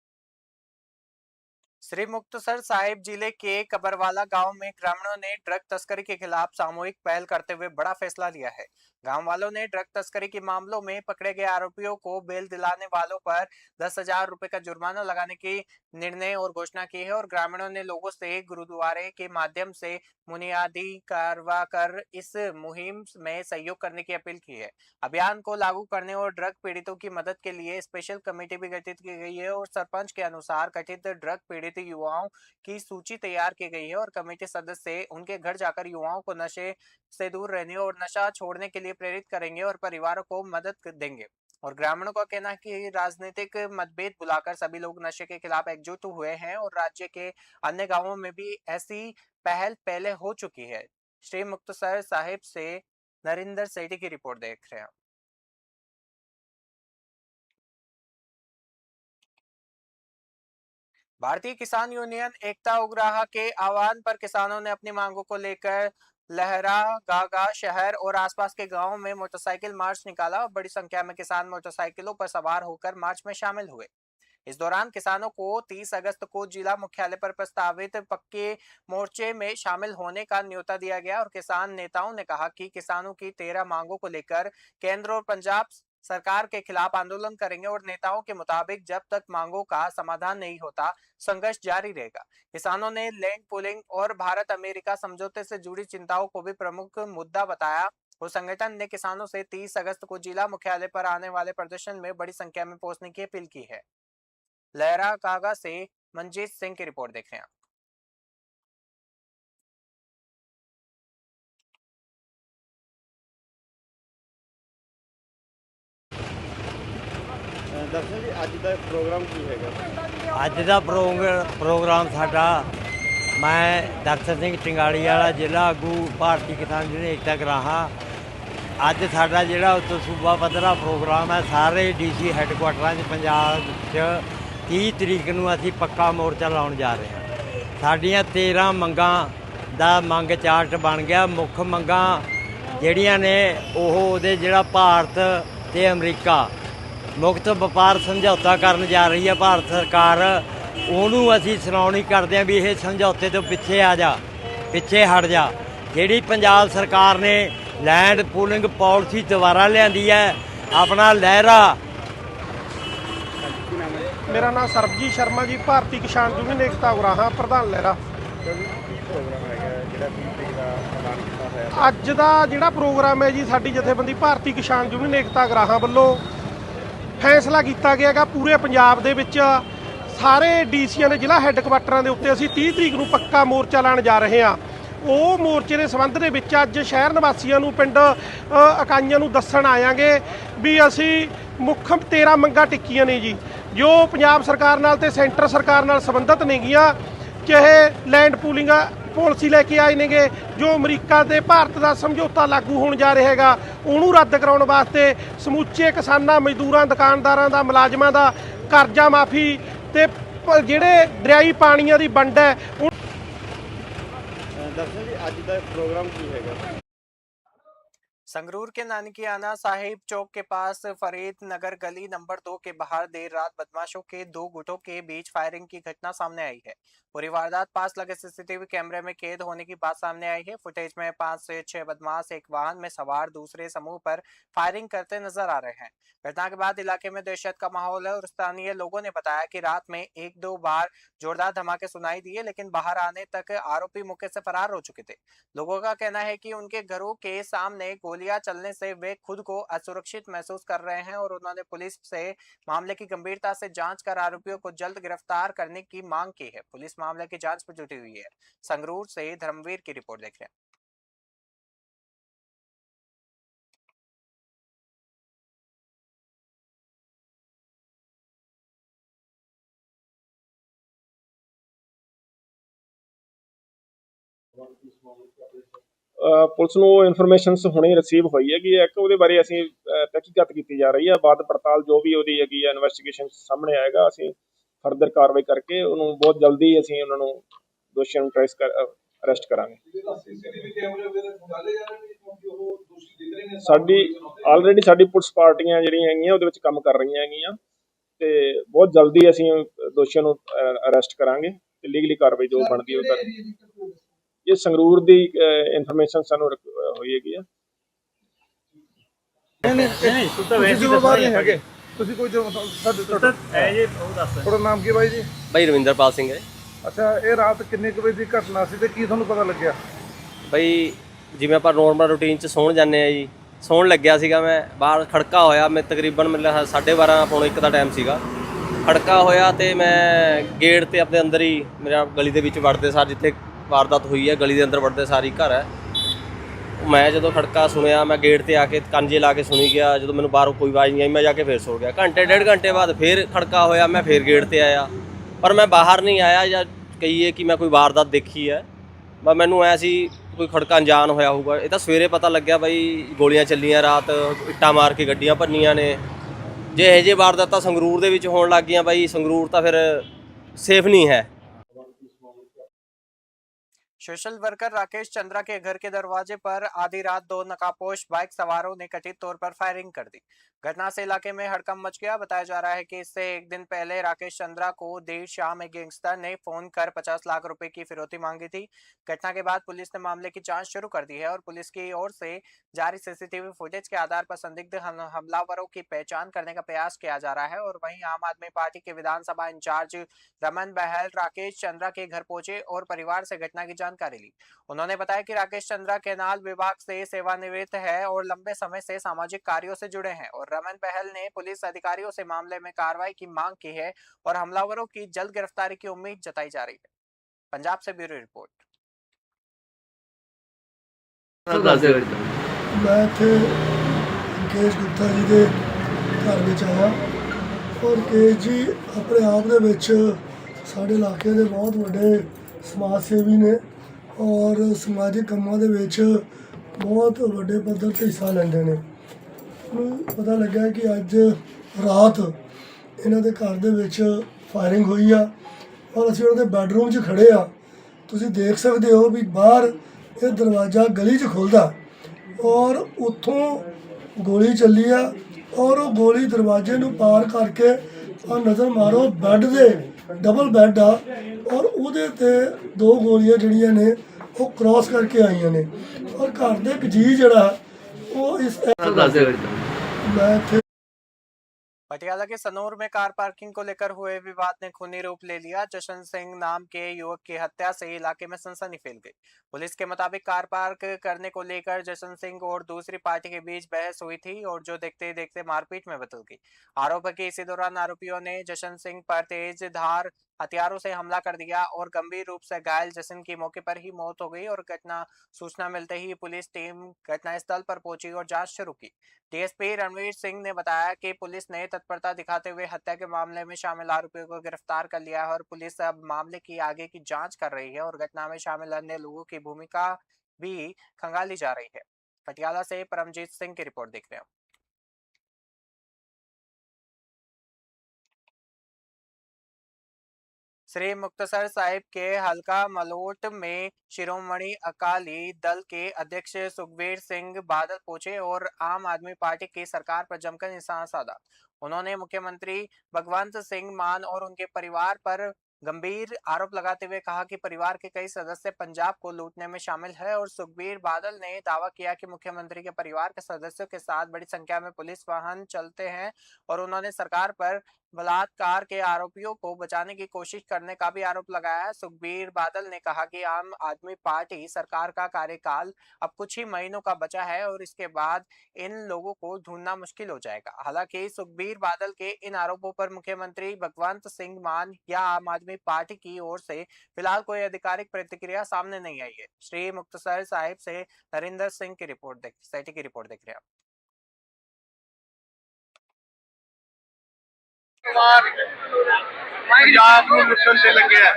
श्री मुक्तसर साहिब जिले के कबरवाला गांव में ग्रामीणों ने ड्रग तस्करी के खिलाफ सामूहिक पहल करते हुए बड़ा फैसला लिया है। गांव वालों ने ड्रग तस्करी के मामलों में पकड़े गए आरोपियों को बेल दिलाने वालों पर 10,000 रुपए का जुर्माना लगाने की निर्णय और घोषणा की है और ग्रामीणों ने लोगों से गुरुद्वारे के माध्यम से बुनियादी करवा कर इस मुहिम में सहयोग करने की अपील की है। अभियान को लागू करने और ड्रग पीड़ितों की मदद के लिए स्पेशल कमेटी भी गठित की गई है और सरपंच के अनुसार गठित ड्रग पीड़ित युवाओं की सूची तैयार की गई है और कमेटी सदस्य उनके घर जाकर युवाओं को नशे से दूर रहने और नशा छोड़ने के लिए प्रेरित करेंगे और परिवारों को मदद देंगे। और ग्रामीणों का कहना है कि राजनीतिक मतभेद भुलाकर सभी लोग नशे के खिलाफ एकजुट हुए हैं और राज्य के अन्य गांवों में भी ऐसी पहल पहले हो चुकी है। श्री मुक्तसर साहिब से नरिंदर सेठी की रिपोर्ट देख रहे हैं। भारतीय किसान यूनियन एकता उग्राहा के आह्वान पर किसानों ने अपनी मांगों को लेकर लहरा गागा शहर और आसपास के गांवों में मोटरसाइकिल मार्च निकाला और बड़ी संख्या में किसान मोटरसाइकिलों पर सवार होकर मार्च में शामिल हुए। इस दौरान किसानों को 30 अगस्त को जिला मुख्यालय पर प्रस्तावित पक्के मोर्चे में शामिल होने का न्योता दिया गया और किसान नेताओं ने कहा कि किसानों की 13 मांगों को लेकर केंद्र और पंजाब सरकार के खिलाफ आंदोलन करेंगे और नेताओं के मुताबिक जब तक मांगों का समाधान नहीं होता संघर्ष जारी रहेगा। किसानों ने लैंड पूलिंग और भारत अमेरिका समझौते से जुड़ी चिंताओं को भी प्रमुख मुद्दा बताया और संगठन ने किसानों से 30 अगस्त को जिला मुख्यालय पर आने वाले प्रदर्शन में बड़ी संख्या में पहुंचने की अपील की है। लहरा कागा से मंजीत सिंह की रिपोर्ट देख रहे हैं। दर्शन जी ਅੱਜ ਦਾ ਪ੍ਰੋਗਰਾਮ ਕੀ ਹੈਗਾ? ਅੱਜ ਦਾ ਪ੍ਰੋਗਰਾਮ ਸਾਡਾ ਮੈਂ ਦਰਸ਼ਨ ਸਿੰਘ ਚੰਗਾਲੀ ਵਾਲਾ ਜ਼ਿਲ੍ਹਾ ਆਗੂ ਭਾਰਤੀ ਕਿਸਾਨ ਯੂਨੀਅਨ ਏਕਤਾ ਉਗਰਾਹਾਂ। ਅੱਜ ਸਾਡਾ ਜਿਹੜਾ ਉੱਤੋਂ ਸੂਬਾ ਪੱਧਰਾ ਪ੍ਰੋਗਰਾਮ ਹੈ ਸਾਰੇ ਡੀਸੀ ਹੈੱਡਕੁਆਟਰਾਂ 'ਚ ਪੰਜਾਬ 'ਚ 30 ਤਰੀਕ ਨੂੰ ਅਸੀਂ ਪੱਕਾ ਮੋਰਚਾ ਲਾਉਣ ਜਾ ਰਹੇ ਹਾਂ। ਸਾਡੀਆਂ 13 ਮੰਗਾਂ ਦਾ ਮੰਗ ਚਾਰਟ ਬਣ ਗਿਆ। ਮੁੱਖ ਮੰਗਾਂ ਜਿਹੜੀਆਂ ਨੇ ਉਹਦੇ ਜਿਹੜਾ ਭਾਰਤ ਤੇ ਅਮਰੀਕਾ ਮੁਕਤ ਵਪਾਰ ਸਮਝੌਤਾ ਕਰਨ ਜਾ ਰਹੀ ਹੈ ਭਾਰਤ ਸਰਕਾਰ, ਉਹਨੂੰ ਅਸੀਂ ਸੁਣਾਉਣੀ ਕਰਦੇ ਹਾਂ ਵੀ ਇਹ ਸਮਝੌਤੇ ਤੋਂ ਪਿੱਛੇ ਆ ਜਾ, ਪਿੱਛੇ ਹਟ ਜਾ। ਜਿਹੜੀ ਪੰਜਾਬ ਸਰਕਾਰ ਨੇ ਲੈਂਡ ਪੂਲਿੰਗ ਪਾਲਿਸੀ ਦੁਬਾਰਾ ਲਿਆਂਦੀ ਹੈ ਆਪਣਾ ਲਹਿਰਾ। ਮੇਰਾ ਨਾਮ ਸਰਬਜੀਤ ਸ਼ਰਮਾ ਜੀ, ਭਾਰਤੀ ਕਿਸਾਨ ਯੂਨੀਅਨ ਏਕਤਾ ਉਗਰਾਹਾਂ ਪ੍ਰਧਾਨ ਲਹਿਰਾ। ਪ੍ਰੋਗਰਾਮ ਹੈਗਾ ਜਿਹੜਾ 30 ਤਰੀਕ ਦਾ ਐਲਾਨ ਕੀਤਾ ਹੋਇਆ? ਅੱਜ ਦਾ ਜਿਹੜਾ ਪ੍ਰੋਗਰਾਮ ਹੈ ਜੀ, ਸਾਡੀ ਜਥੇਬੰਦੀ ਭਾਰਤੀ ਕਿਸਾਨ ਯੂਨੀਅਨ ਏਕਤਾ ਗਰਾਹਾਂ ਵੱਲੋਂ ਫੈਸਲਾ ਕੀਤਾ ਗਿਆ ਹੈਗਾ ਪੂਰੇ ਪੰਜਾਬ ਦੇ ਵਿੱਚ ਸਾਰੇ ਡੀਸੀਆਂ ਦੇ ਜ਼ਿਲ੍ਹਾ ਹੈੱਡਕੁਆਟਰਾਂ ਦੇ ਉੱਤੇ ਅਸੀਂ 30 ਤਰੀਕ ਨੂੰ ਪੱਕਾ ਮੋਰਚਾ ਲਾਉਣ ਜਾ ਰਹੇ ਹਾਂ। ਉਹ ਮੋਰਚੇ ਦੇ ਸੰਬੰਧ ਦੇ ਵਿੱਚ ਅੱਜ ਸ਼ਹਿਰ ਨਿਵਾਸੀਆਂ ਨੂੰ, ਪਿੰਡ ਇਕਾਈਆਂ ਨੂੰ ਦੱਸਣ ਆਵਾਂਗੇ ਵੀ ਅਸੀਂ ਮੁੱਖ 13 ਮੰਗਾਂ ਟਿੱਕੀਆਂ ਨੇ ਜੀ, ਜੋ ਪੰਜਾਬ ਸਰਕਾਰ ਨਾਲ ਤੇ ਸੈਂਟਰ ਸਰਕਾਰ ਨਾਲ ਸੰਬੰਧਿਤ ਨੇਗੀਆਂ। ਚਾਹੇ ਲੈਂਡ ਪੂਲਿੰਗ ਪਾਲਿਸੀ ਲੈ ਕੇ ਆਏ ਨੇਗੇ, ਜੋ ਅਮਰੀਕਾ ਤੇ ਭਾਰਤ ਦਾ ਸਮਝੌਤਾ ਲਾਗੂ ਹੋਣ ਜਾ ਰਿਹਾ ਹੈਗਾ, ਉਹਨੂੰ ਰੱਦ ਕਰਾਉਣ ਵਾਸਤੇ ਸਮੁੱਚੇ ਕਿਸਾਨਾਂ, ਮਜ਼ਦੂਰਾਂ, ਦੁਕਾਨਦਾਰਾਂ ਦਾ, ਮੁਲਾਜ਼ਮਾਂ ਦਾ ਕਰਜ਼ਾ ਮਾਫੀ ਤੇ ਜਿਹੜੇ ਦਰਿਆਈ ਪਾਣੀਆਂ ਦੀ ਵੰਡ ਹੈ। ਦਰਸ਼ਨ ਜੀ, ਅੱਜ ਦਾ ਪ੍ਰੋਗਰਾਮ ਕੀ ਹੈਗਾ? संगरूर के नानकियाना साहिब चौक के पास फरीद नगर गली नंबर 2 के बाहर देर रात बदमाशों के दो गुटों के बीच फायरिंग की घटना सामने आई है। पूरी वारदात पास लगे सीसीटीवी कैमरे में कैद होने की बात सामने आई है। फुटेज में 5 से 6 बदमाश एक वाहन में सवार दूसरे समूह पर फायरिंग करते नजर आ रहे हैं। घटना के बाद इलाके में दहशत का माहौल है और स्थानीय लोगों ने बताया कि रात में 1-2 बार जोरदार धमाके सुनाई दिए, लेकिन बाहर आने तक आरोपी मौके से फरार हो चुके थे। लोगों का कहना है कि उनके घरों के सामने गोलियां चलने से वे खुद को असुरक्षित महसूस कर रहे हैं और उन्होंने पुलिस से मामले की गंभीरता से जांच कर आरोपियों को जल्द गिरफ्तार करने की मांग की है। पुलिस मामले की जांच में जुटी हुई है। संगरूर से धर्मवीर की रिपोर्ट देख रहे हैं। ਪੁਲਿਸ ਨੂੰ ਇਨਫੋਰਮੇਸ਼ਨਸ ਹੁਣੇ ਰਿਸੀਵ ਹੋਈ ਹੈਗੀ ਹੈ ਕਿ ਉਹਦੇ ਬਾਰੇ ਅਸੀਂ ਤਹਿਕੀਕਾਤ ਕੀਤੀ ਜਾ ਰਹੀ ਹੈ। ਬਾਅਦ ਪੜਤਾਲ ਜੋ ਵੀ ਉਹਦੀ ਹੈਗੀ ਹੈ, ਇਨਵੈਸਟੀਗੇਸ਼ਨ ਸਾਹਮਣੇ ਆਏਗਾ, ਅਸੀਂ ਫਰਦਰ ਕਾਰਵਾਈ ਕਰਕੇ ਉਹਨੂੰ ਬਹੁਤ ਜਲਦੀ ਅਸੀਂ ਉਹਨਾਂ ਨੂੰ ਦੋਸ਼ੀਆਂ ਨੂੰ ਅਰੈਸਟ ਕਰਾਂਗੇ। ਸਾਡੀ ਪੁਲਿਸ ਪਾਰਟੀਆਂ ਜਿਹੜੀਆਂ ਹੈਗੀਆਂ ਉਹਦੇ ਵਿੱਚ ਕੰਮ ਕਰ ਰਹੀਆਂ ਹੈਗੀਆਂ ਤੇ ਬਹੁਤ ਜਲਦੀ ਅਸੀਂ ਦੋਸ਼ੀਆਂ ਨੂੰ ਅਰੈਸਟ ਕਰਾਂਗੇ ਤੇ ਲੀਗਲੀ ਕਾਰਵਾਈ ਜੋ ਬਣਦੀ ਉਹ ਕਰਾਂਗੇ। ਇਹ ਸੰਗਰੂਰ ਦੀ ਇਨਫੋਰਮੇਸ਼ਨ ਸਾਨੂੰ ਹੋਈ ਹੈਗੀ ਆ। ਤੁਸੀਂ ਕੋਈ ਤੁਹਾਡਾ ਨਾਮ ਕੀ ਬਾਈ ਜੀ? ਬਾਈ ਰਵਿੰਦਰਪਾਲ ਸਿੰਘ ਹੈ। ਅੱਛਾ, ਇਹ ਰਾਤ ਕਿੰਨੇ ਕੁ ਵਜੇ ਦੀ ਘਟਨਾ ਸੀ ਤੇ ਕੀ ਤੁਹਾਨੂੰ ਪਤਾ ਲੱਗਿਆ? ਬਈ ਜਿਵੇਂ ਆਪਾਂ ਨੋਰਮਲ ਰੂਟੀਨ 'ਚ ਸੌਣ ਜਾਂਦੇ ਆ ਜੀ, ਸੌਣ ਲੱਗਿਆ ਸੀਗਾ ਮੈਂ, ਬਾਹਰ ਖੜਕਾ ਹੋਇਆ, ਮੈਂ ਤਕਰੀਬਨ ਮਤਲਬ 12:30 ਪੌਣੇ 1 ਦਾ ਟਾਈਮ ਸੀਗਾ। ਖੜਕਾ ਹੋਇਆ ਤੇ ਮੈਂ ਗੇਟ ਤੇ ਆਪਣੇ ਅੰਦਰ ਹੀ, ਮੇਰਾ ਗਲੀ ਦੇ ਵਿੱਚ ਵੜਦੇ ਸਾਰ, ਜਿੱਥੇ ਵਾਰਦਾਤ ਹੋਈ ਹੈ ਗਲੀ ਦੇ ਅੰਦਰ ਵੜਦੇ ਸਾਰੀ ਘਰ ਹੈ, ਮੈਂ ਜਦੋਂ ਖੜਕਾ ਸੁਣਿਆ ਮੈਂ ਗੇਟ ਤੇ ਆ ਕੇ ਕਾਂਜੇ ਲਾ ਕੇ ਸੁਣੀ ਗਿਆ। ਜਦੋਂ ਮੈਨੂੰ ਬਾਹਰੋਂ ਕੋਈ ਆਵਾਜ਼ ਨਹੀਂ ਆਈ, ਮੈਂ ਜਾ ਕੇ ਫਿਰ ਸੋ ਗਿਆ। ਘੰਟੇ ਡੇਢ ਘੰਟੇ ਬਾਅਦ ਫਿਰ ਖੜਕਾ ਹੋਇਆ, ਮੈਂ ਫਿਰ ਗੇਟ ਤੇ ਆਇਆ, ਪਰ ਮੈਂ ਬਾਹਰ ਨਹੀਂ ਆਇਆ ਜਾਂ ਕਹੀਏ ਕਿ ਮੈਂ ਕੋਈ ਵਾਰਦਾਤ ਦੇਖੀ ਹੈ। ਬਸ ਮੈਨੂੰ ਐ ਸੀ ਕੋਈ ਖੜਕਾ ਅਣਜਾਣ ਹੋਇਆ ਹੋਊਗਾ। ਇਹ ਤਾਂ ਸਵੇਰੇ ਪਤਾ ਲੱਗਿਆ ਬਈ ਗੋਲੀਆਂ ਚੱਲੀਆਂ, ਰਾਤ ਇੱਟਾਂ ਮਾਰ ਕੇ ਗੱਡੀਆਂ ਭੰਨੀਆਂ ਨੇ। ਜੇ ਇਹੋ ਜਿਹੇ ਵਾਰਦਾਤਾਂ ਸੰਗਰੂਰ ਦੇ ਵਿੱਚ ਹੋਣ ਲੱਗ ਗਈਆਂ ਬਈ, ਸੰਗਰੂਰ ਤਾਂ ਫਿਰ ਸੇਫ नहीं है। सोशल वर्कर राकेश चंद्रा के घर के दरवाजे पर आधी रात 2 नकाबपोश बाइक सवारों ने कथित तौर पर फायरिंग कर दी। घटना से इलाके में हड़कंप मच गया। बताया जा रहा है कि इससे एक दिन पहले राकेश चंद्रा को देर शाम एक गैंगस्टर ने फोन कर 50 लाख रुपए की फिरौती मांगी थी। घटना के बाद पुलिस ने मामले की जांच शुरू कर दी है और पुलिस की ओर से जारी सीसीटीवी फुटेज के आधार पर संदिग्ध हमलावरों की पहचान करने का प्रयास किया जा रहा है। और वहीं आम आदमी पार्टी के विधानसभा इंचार्ज रमन बहल राकेश चंद्रा के घर पहुंचे और परिवार से घटना की जानकारी ली। उन्होंने बताया कि राकेश चंद्रा केनाल विभाग से सेवानिवृत्त है और लंबे समय से सामाजिक कार्यों से जुड़े हैं। और रमन बहल ने पुलिस अधिकारियों से मामले में कार्रवाई की मांग की है और हमलावरों की जल्द गिरफ्तारी की उम्मीद जताई जा रही है। पंजाब से ब्यूरो रिपोर्ट। मैं केश गुप्ता जी के घर में आया और केश जी अपने आप दे विच साडे इलाके दे बहुत वड्डे समाज सेवी ने और समाजिक कामां दे विच बहुत वड्डे पद्धर ते हिस्सा लैंदे ने। पता लग्या कि अज रात इन्हां दे घर दे विच फायरिंग हुई आ और असीं उहदे बैडरूम 'च खड़े आ। तुसीं देख सकदे हो भी बाहर ये दरवाज़ा गली 'च खुलदा और उत्थों गोली चली आ और वो गोली दरवाजे नूं पार करके और नज़र मारो बैड दे डबल बैड आ और उहदे ते 2 गोलियां जिहड़ियां ने वो क्रॉस करके आईयां ने और घर दे एक जी जिहड़ा वो इस मैं पटियाला के सनोर में कार पार्किंग को लेकर हुए विवाद ने खूनी रूप ले लिया। जशन सिंह नाम के युवक की हत्या से इलाके में सनसनी फैल गई। पुलिस के मुताबिक कार पार्क करने को लेकर जशन सिंह और दूसरी पार्टी के बीच बहस हुई थी और जो देखते ही देखते मारपीट में बदल गई। आरोप है कि इसी दौरान आरोपियों ने जशन सिंह पर तेज धार हथियारों से हमला कर दिया और गंभीर रूप से घायल जशन की मौके पर ही मौत हो गई और घटना सूचना मिलते ही पुलिस टीम घटनास्थल पर पहुंची और जांच शुरू की। डीएसपी रणवीर सिंह ने बताया कि पुलिस ने तत्परता दिखाते हुए हत्या के मामले में शामिल आरोपियों को गिरफ्तार कर लिया है और पुलिस अब मामले की आगे की जांच कर रही है और घटना में शामिल अन्य लोगों की भूमिका भी खंगाली जा रही है। पटियाला से परमजीत सिंह की रिपोर्ट देख रहे हैं। श्री मुक्तसर साहिब के हल्का मलोट में शिरोमणि अकाली दल के अध्यक्ष सुखबीर सिंह बादल पहुंचे और आम आदमी पार्टी की सरकार पर जमकर निशाना साधा। उन्होंने मुख्यमंत्री भगवंत सिंह मान और उनके परिवार पर गंभीर आरोप लगाते हुए कहा कि परिवार के कई सदस्य पंजाब को लूटने में शामिल है और सुखबीर बादल ने दावा किया कि मुख्यमंत्री के परिवार के सदस्यों के साथ बड़ी संख्या में पुलिस वाहन चलते हैं और उन्होंने सरकार पर बलात्कार के आरोपियों को बचाने की कोशिश करने का भी आरोप लगाया। सुखबीर बादल ने कहा कि आम आदमी पार्टी सरकार का कार्यकाल अब कुछ ही महीनों का बचा है और इसके बाद इन लोगों को ढूंढना मुश्किल हो जाएगा। हालांकि सुखबीर बादल के इन आरोपों पर मुख्यमंत्री भगवंत सिंह मान या आम आदमी पार्टी की ओर से फिलहाल कोई आधिकारिक प्रतिक्रिया सामने नहीं आई है। श्री मुक्तसर साहिब से नरेंद्र सिंह की रिपोर्ट देख रहे हैं। पंजाब ਨੂੰ ਲੁੱਟਣ ਤੇ ਲੱਗਿਆ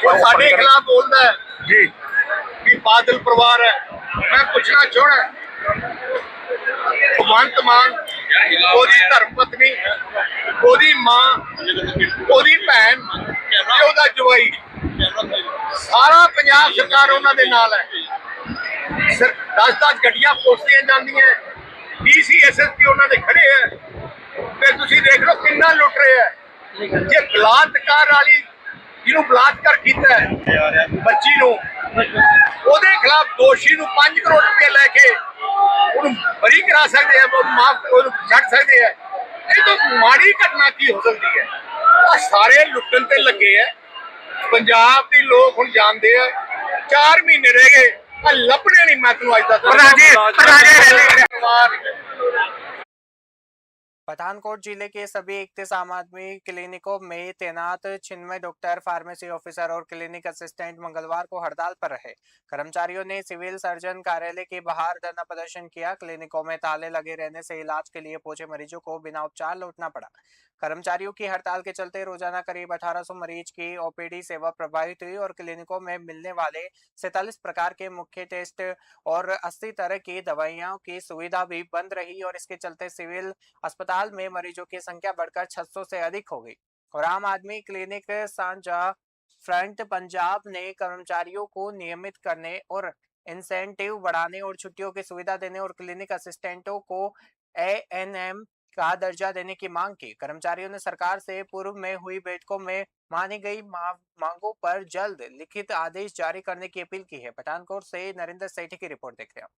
ਉਹ ਸਾਡੇ ਖਿਲਾਫ ਬੋਲਦਾ ਹੈ ਜੀ ਕਿ ਬਾਦਲ ਪਰਿਵਾਰ ਹੈ। ਮੈਂ ਪੁੱਛਣਾ ਚਾਹਣਾ ਭਗਵੰਤ ਮਾਨ ਉਹਦੀ ਧਰਮ ਪਤਨੀ ਉਹਦੀ ਮਾਂ ਉਹਦੀ ਭੈਣ ਤੇ ਉਹਦਾ ਜਵਾਈ ਸਾਰਾ ਪੰਜਾਬ ਸਰਕਾਰ ਉਹਨਾਂ ਦੇ ਨਾਲ ਹੈ। 10-10 ਗੱਡੀਆਂ ਪੋਸਟੀਆਂ ਜਾਂਦੀਆਂ ਡੀਸੀ ਐਸਐਸਪੀ ਉਹਨਾਂ ਦੇ ਖੜੇ ਹੈ ਤੇ ਤੁਸੀਂ ਦੇਖ ਲਓ ਕਿੰਨਾ ਲੁੱਟ ਰਿਹਾ ਹੈ। ਜੇ ਬਲਾਤਕਾਰ ਵਾਲੀ ਜਿਹਨੂੰ ਬਲਾਤਕਾਰ ਕੀਤਾ ਹੈ ਬੱਚੀ ਨੂੰ ਉਹਦੇ ਖਿਲਾਫ ਦੋਸ਼ੀ ਨੂੰ 5 ਕਰੋੜ ਰੁਪਏ ਲੈ ਕੇ ਉਹਨੂੰ ਬਰੀ ਕਰਾ ਸਕਦੇ ਆ ਉਹਨੂੰ ਛੱਡ ਸਕਦੇ ਆ। ਇਹ ਤਾਂ ਮਾੜੀ ਘਟਨਾ ਕੀ ਹੋ ਸਕਦੀ ਹੈ। ਆ ਸਾਰੇ ਲੁੱਟਣ ਤੇ ਲੱਗੇ ਆ। ਪੰਜਾਬ ਦੇ ਲੋਕ ਹੁਣ ਜਾਣਦੇ ਆ 4 ਮਹੀਨੇ ਰਹਿ ਗਏ ਆ ਲੱਭਣੇ ਨਹੀਂ। ਮੈਂ ਤੁਹਾਨੂੰ ਅੱਜ पठानकोट जिले के सभी 31 आम आदमी क्लिनिकों में तैनात 96 डॉक्टर, फार्मेसी ऑफिसर और क्लिनिक असिस्टेंट मंगलवार को हड़ताल पर रहे। कर्मचारियों ने सिविल सर्जन कार्यालय के बाहर धरना प्रदर्शन किया। क्लिनिकों में ताले लगे रहने से इलाज के लिए पहुंचे मरीजों को बिना उपचार लौटना पड़ा। कर्मचारियों की हड़ताल के चलते रोजाना करीब 1800 मरीज की ओपीडी सेवा प्रभावित हुई और क्लिनिकों में मिलने वाले 47 प्रकार के मुख्य टेस्ट और 80 तरह की दवाइयों की सुविधा भी बंद रही और इसके चलते सिविल अस्पताल में मरीजों की संख्या बढ़कर 600 से अधिक हो गई। और आम आदमी क्लिनिक सांझा फ्रंट पंजाब ने कर्मचारियों को नियमित करने और इंसेंटिव बढ़ाने और छुट्टियों की सुविधा देने और क्लिनिक असिस्टेंटों को ANM का दर्जा देने की मांग की। कर्मचारियों ने सरकार से पूर्व में हुई बैठकों में मानी गई मांगों पर जल्द लिखित आदेश जारी करने की अपील की है। पठानकोट से नरेंद्र सेठी की रिपोर्ट देख रहे हैं।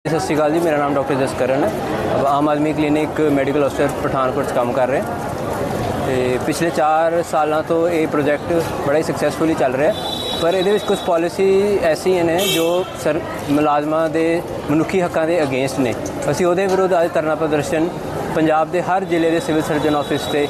सत श्री अकाल जी, मेरा नाम डॉक्टर जसकरण है। ਆਮ ਆਦਮੀ ਕਲੀਨਿਕ ਮੈਡੀਕਲ ਅਫਸਰ ਪਠਾਨਕੋਟ 'ਚ ਕੰਮ ਕਰ ਰਹੇ ਤੇ ਪਿਛਲੇ 4 ਸਾਲਾਂ ਤੋਂ ਇਹ ਪ੍ਰੋਜੈਕਟ ਬੜਾ ਹੀ ਸਕਸੈਸਫੁਲੀ ਚੱਲ ਰਿਹਾ ਪਰ ਇਹਦੇ ਵਿੱਚ ਕੁਝ ਪਾਲਿਸੀ ਐਸੀਆਂ ਨੇ ਜੋ ਮੁਲਾਜ਼ਮਾਂ ਦੇ ਮਨੁੱਖੀ ਹੱਕਾਂ ਦੇ ਅਗੇਂਸਟ ਨੇ। ਅਸੀਂ ਉਹਦੇ ਵਿਰੁੱਧ ਅੱਜ ਧਰਨਾ ਪ੍ਰਦਰਸ਼ਨ ਪੰਜਾਬ ਦੇ ਹਰ ਜ਼ਿਲ੍ਹੇ ਦੇ ਸਿਵਲ ਸਰਜਨ ਆਫਿਸ ਤੇ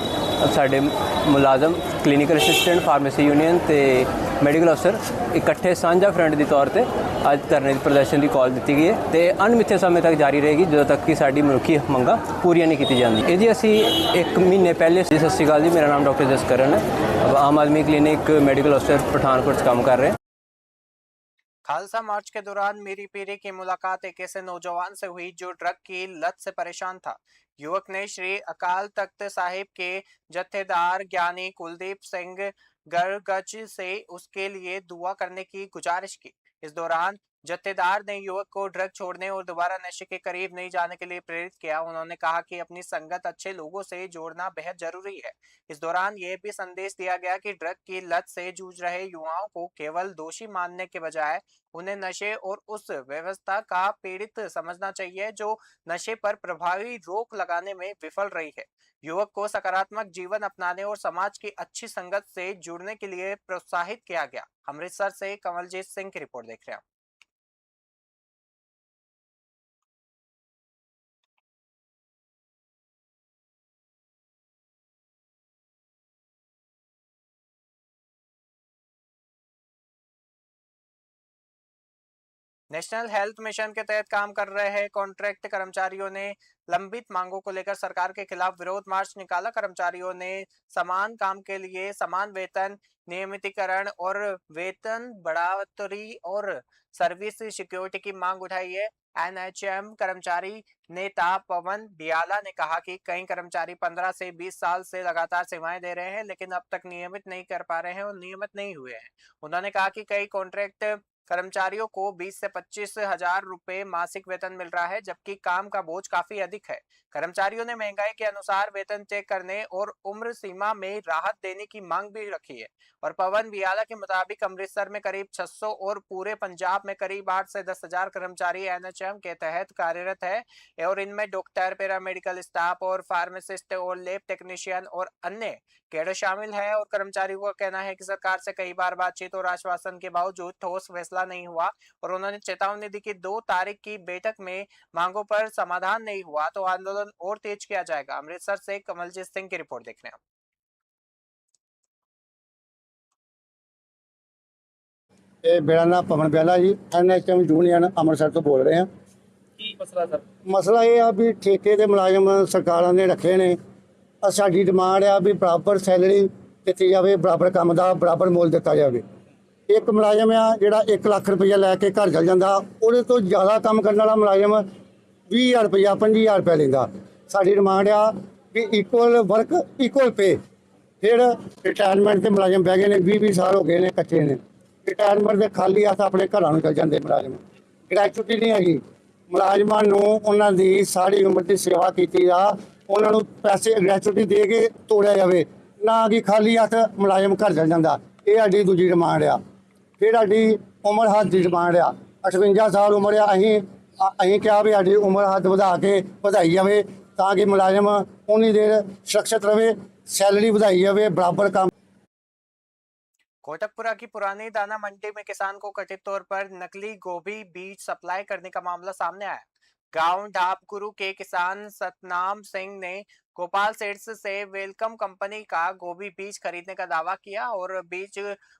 ਸਾਡੇ ਮੁਲਾਜ਼ਮ ਕਲੀਨਿਕਲ ਅਸਿਸਟੈਂਟ ਫਾਰਮੇਸੀ ਯੂਨੀਅਨ ਤੇ ਮੈਡੀਕਲ ਅਫਸਰ ਇਕੱਠੇ ਸਾਂਝਾ ਫਰੰਟ ਦੇ ਤੌਰ ਤੇ ਅੱਜ ਧਰਨੇ ਪ੍ਰਦਰਸ਼ਨ ਦੀ ਕਾਲ ਦਿੱਤੀ ਗਈ ਹੈ ਤੇ ਅਣਮਿੱਥੇ ਸਮੇਂ ਤੱਕ ਜਾਰੀ ਰਹੇਗੀ ਜਦੋਂ ਤੱਕ ਕਿ ਸਾਡੀ ਮਨੁੱਖੀ ਮੰਗਾਂ ਪੂਰੀਆਂ ਨਹੀਂ ਕੀਤੀ ਜਾਂਦੀਆਂ। ਇਹ ਜੀ ਅਸੀਂ 1 ਮਹੀਨੇ ਪਹਿਲੇ ਸਤਿ ਸ਼੍ਰੀ ਅਕਾਲ ਜੀ, ਮੇਰਾ ਨਾਮ ਡਾਕਟਰ ਜਸਕਰਨ है, आम आदमी क्लिनिक मेडिकल अफसर पठानकोट से काम कर रहे हैं। खालसा मार्च के दौरान मीरी पीरी की मुलाकात एक ऐसे नौजवान से हुई जो ड्रग की लत से परेशान था। युवक ने श्री अकाल तख्त साहिब के जत्थेदार ज्ञानी कुलदीप सिंह गरगज से उसके लिए दुआ करने की गुजारिश की। इस दौरान जत्थेदार ने युवक को ड्रग छोड़ने और दोबारा नशे के करीब नहीं जाने के लिए प्रेरित किया। उन्होंने कहा कि अपनी संगत अच्छे लोगों से जोड़ना बेहद जरूरी है। इस दौरान यह भी संदेश दिया गया कि ड्रग की लत से जूझ रहे युवाओं को केवल दोषी मानने के बजाय उन्हें नशे और उस व्यवस्था का पीड़ित समझना चाहिए जो नशे पर प्रभावी रोक लगाने में विफल रही है। युवक को सकारात्मक जीवन अपनाने और समाज की अच्छी संगत से जुड़ने के लिए प्रोत्साहित किया गया। अमृतसर से कमलजीत सिंह की रिपोर्ट देख रहे हैं। नेशनल हेल्थ मिशन के तहत काम कर रहे कॉन्ट्रैक्ट कर्मचारियों ने लंबित मांगों को लेकर सरकार के खिलाफ विरोध मार्च निकाला। कर्मचारियों ने समान काम के लिए समान वेतन, नियमितीकरण और वेतन बढ़ोतरी और सर्विस सिक्योरिटी की मांग उठाई है। एनएचएम कर्मचारी नेता पवन बियाला ने कहा कि कई कर्मचारी 15 से 20 साल से लगातार सेवाएं दे रहे हैं लेकिन अब तक नियमित नहीं कर पा रहे हैं और नियमित नहीं हुए हैं। उन्होंने कहा कि कई कॉन्ट्रैक्ट कर्मचारियों को 20 से 25 हजार रुपए मासिक वेतन मिल रहा है जबकि काम का बोझ काफी अधिक है। कर्मचारियों ने महंगाई के अनुसार वेतन चेक करने और उम्र सीमा में राहत देने की मांग भी रखी है। और पवन बियाला के मुताबिक अमृतसर में करीब 600 और पूरे पंजाब में करीब 8 से 10 हजार कर्मचारी एनएचएम के तहत कार्यरत है और इनमें डॉक्टर, पैरामेडिकल स्टाफ और फार्मासिस्ट और लैब टेक्नीशियन और अन्य कैडर शामिल है। और कर्मचारियों का कहना है कि सरकार से कई बार बातचीत और आश्वासन के बावजूद ठोस फैसला नहीं हुआ और उन्होंने चेतावनी दी कि 2 तारीख की बैठक में मांगों पर समाधान नहीं हुआ तो आंदोलन और तेज किया जाएगा। अमृतसर से कमलजीत सिंह की रिपोर्ट देख रहे हैं। मेरा नाम पवन बियाला जी, एनएचएम यूनियन अमृतसर तो बोल रहे हैं। ਕੀ ਮਸਲਾ ਸਰ? ਮਸਲਾ ਇਹ ਆ ਵੀ ਠੇਕੇ ਦੇ ਮੁਲਾਜ਼ਮ ਸਰਕਾਰਾਂ ਨੇ ਰੱਖੇ ਨੇ। ਸਾਡੀ ਡਿਮਾਂਡ ਆ ਵੀ ਬਰਾਬਰ ਸੈਲਰੀ ਦਿੱਤੀ ਜਾਵੇ, ਬਰਾਬਰ ਕੰਮ ਦਾ ਬਰਾਬਰ ਮੁੱਲ ਦਿੱਤਾ ਜਾਵੇ। ਇੱਕ ਮੁਲਾਜ਼ਮ ਆ ਜਿਹੜਾ 1 ਲੱਖ ਰੁਪਈਆ ਲੈ ਕੇ ਘਰ ਚਲ ਜਾਂਦਾ, ਉਹਦੇ ਤੋਂ ਜ਼ਿਆਦਾ ਕੰਮ ਕਰਨ ਵਾਲਾ ਮੁਲਾਜ਼ਮ 20,000 ਰੁਪਈਆ 25,000 ਰੁਪਇਆ ਲੈਂਦਾ। ਸਾਡੀ ਡਿਮਾਂਡ ਆ ਵੀ ਇਕੁਅਲ ਵਰਕ ਇਕੁਅਲ ਪੇ। ਫਿਰ ਰਿਟਾਇਰਮੈਂਟ ਦੇ ਮੁਲਾਜ਼ਮ ਬਹਿ ਗਏ ਨੇ, 20 ਸਾਲ ਹੋ ਗਏ ਨੇ ਕੱਚੇ ਨੇ। ਰਿਟਾਇਰਮੈਂਟ ਦੇ ਖਾਲੀ ਹੱਥ ਆਪਣੇ ਘਰਾਂ ਨੂੰ ਚਲ ਜਾਂਦੇ ਮੁਲਾਜ਼ਮ। ਗ੍ਰੈਚੁਇਟੀ ਨਹੀਂ ਹੈਗੀ ਮੁਲਾਜ਼ਮਾਂ ਨੂੰ, ਉਹਨਾਂ ਦੀ ਸਾਰੀ ਉਮਰ ਦੀ ਸੇਵਾ ਕੀਤੀ ਆ, ਉਹਨਾਂ ਨੂੰ ਪੈਸੇ ਗ੍ਰੈਚੁਇਟੀ ਦੇ ਕੇ ਤੋੜਿਆ ਜਾਵੇ, ਨਾ ਕਿ ਖਾਲੀ ਹੱਥ ਮੁਲਾਜ਼ਮ ਘਰ ਚਲ ਜਾਂਦਾ। ਇਹ ਸਾਡੀ ਦੂਜੀ ਡਿਮਾਂਡ ਆ। ਫਿਰ ਸਾਡੀ ਉਮਰ ਹੱਦ ਦੀ ਡਿਮਾਂਡ ਆ। 58 ਸਾਲ ਉਮਰ ਆ। ਅਸੀਂ ਕਿਹਾ ਵੀ ਸਾਡੀ ਉਮਰ ਹੱਦ ਵਧਾਈ ਜਾਵੇ ਤਾਂ ਕਿ ਮੁਲਾਜ਼ਮ ਉਨੀ ਦੇਰ ਸੁਰੱਖਿਅਤ ਰਵੇ, सैलरी बढ़ाई जाए, बराबर काम। कोटकपुरा की पुरानी दाना मंडी में किसान को कथित तौर पर नकली गोभी बीज सप्लाई करने का मामला सामने आया। गांव ढाबगुरु के किसान सतनाम सिंह ने गोपाल सेड्स से वेलकम कंपनी का गोभी बीज खरीदने का दावा किया और बीज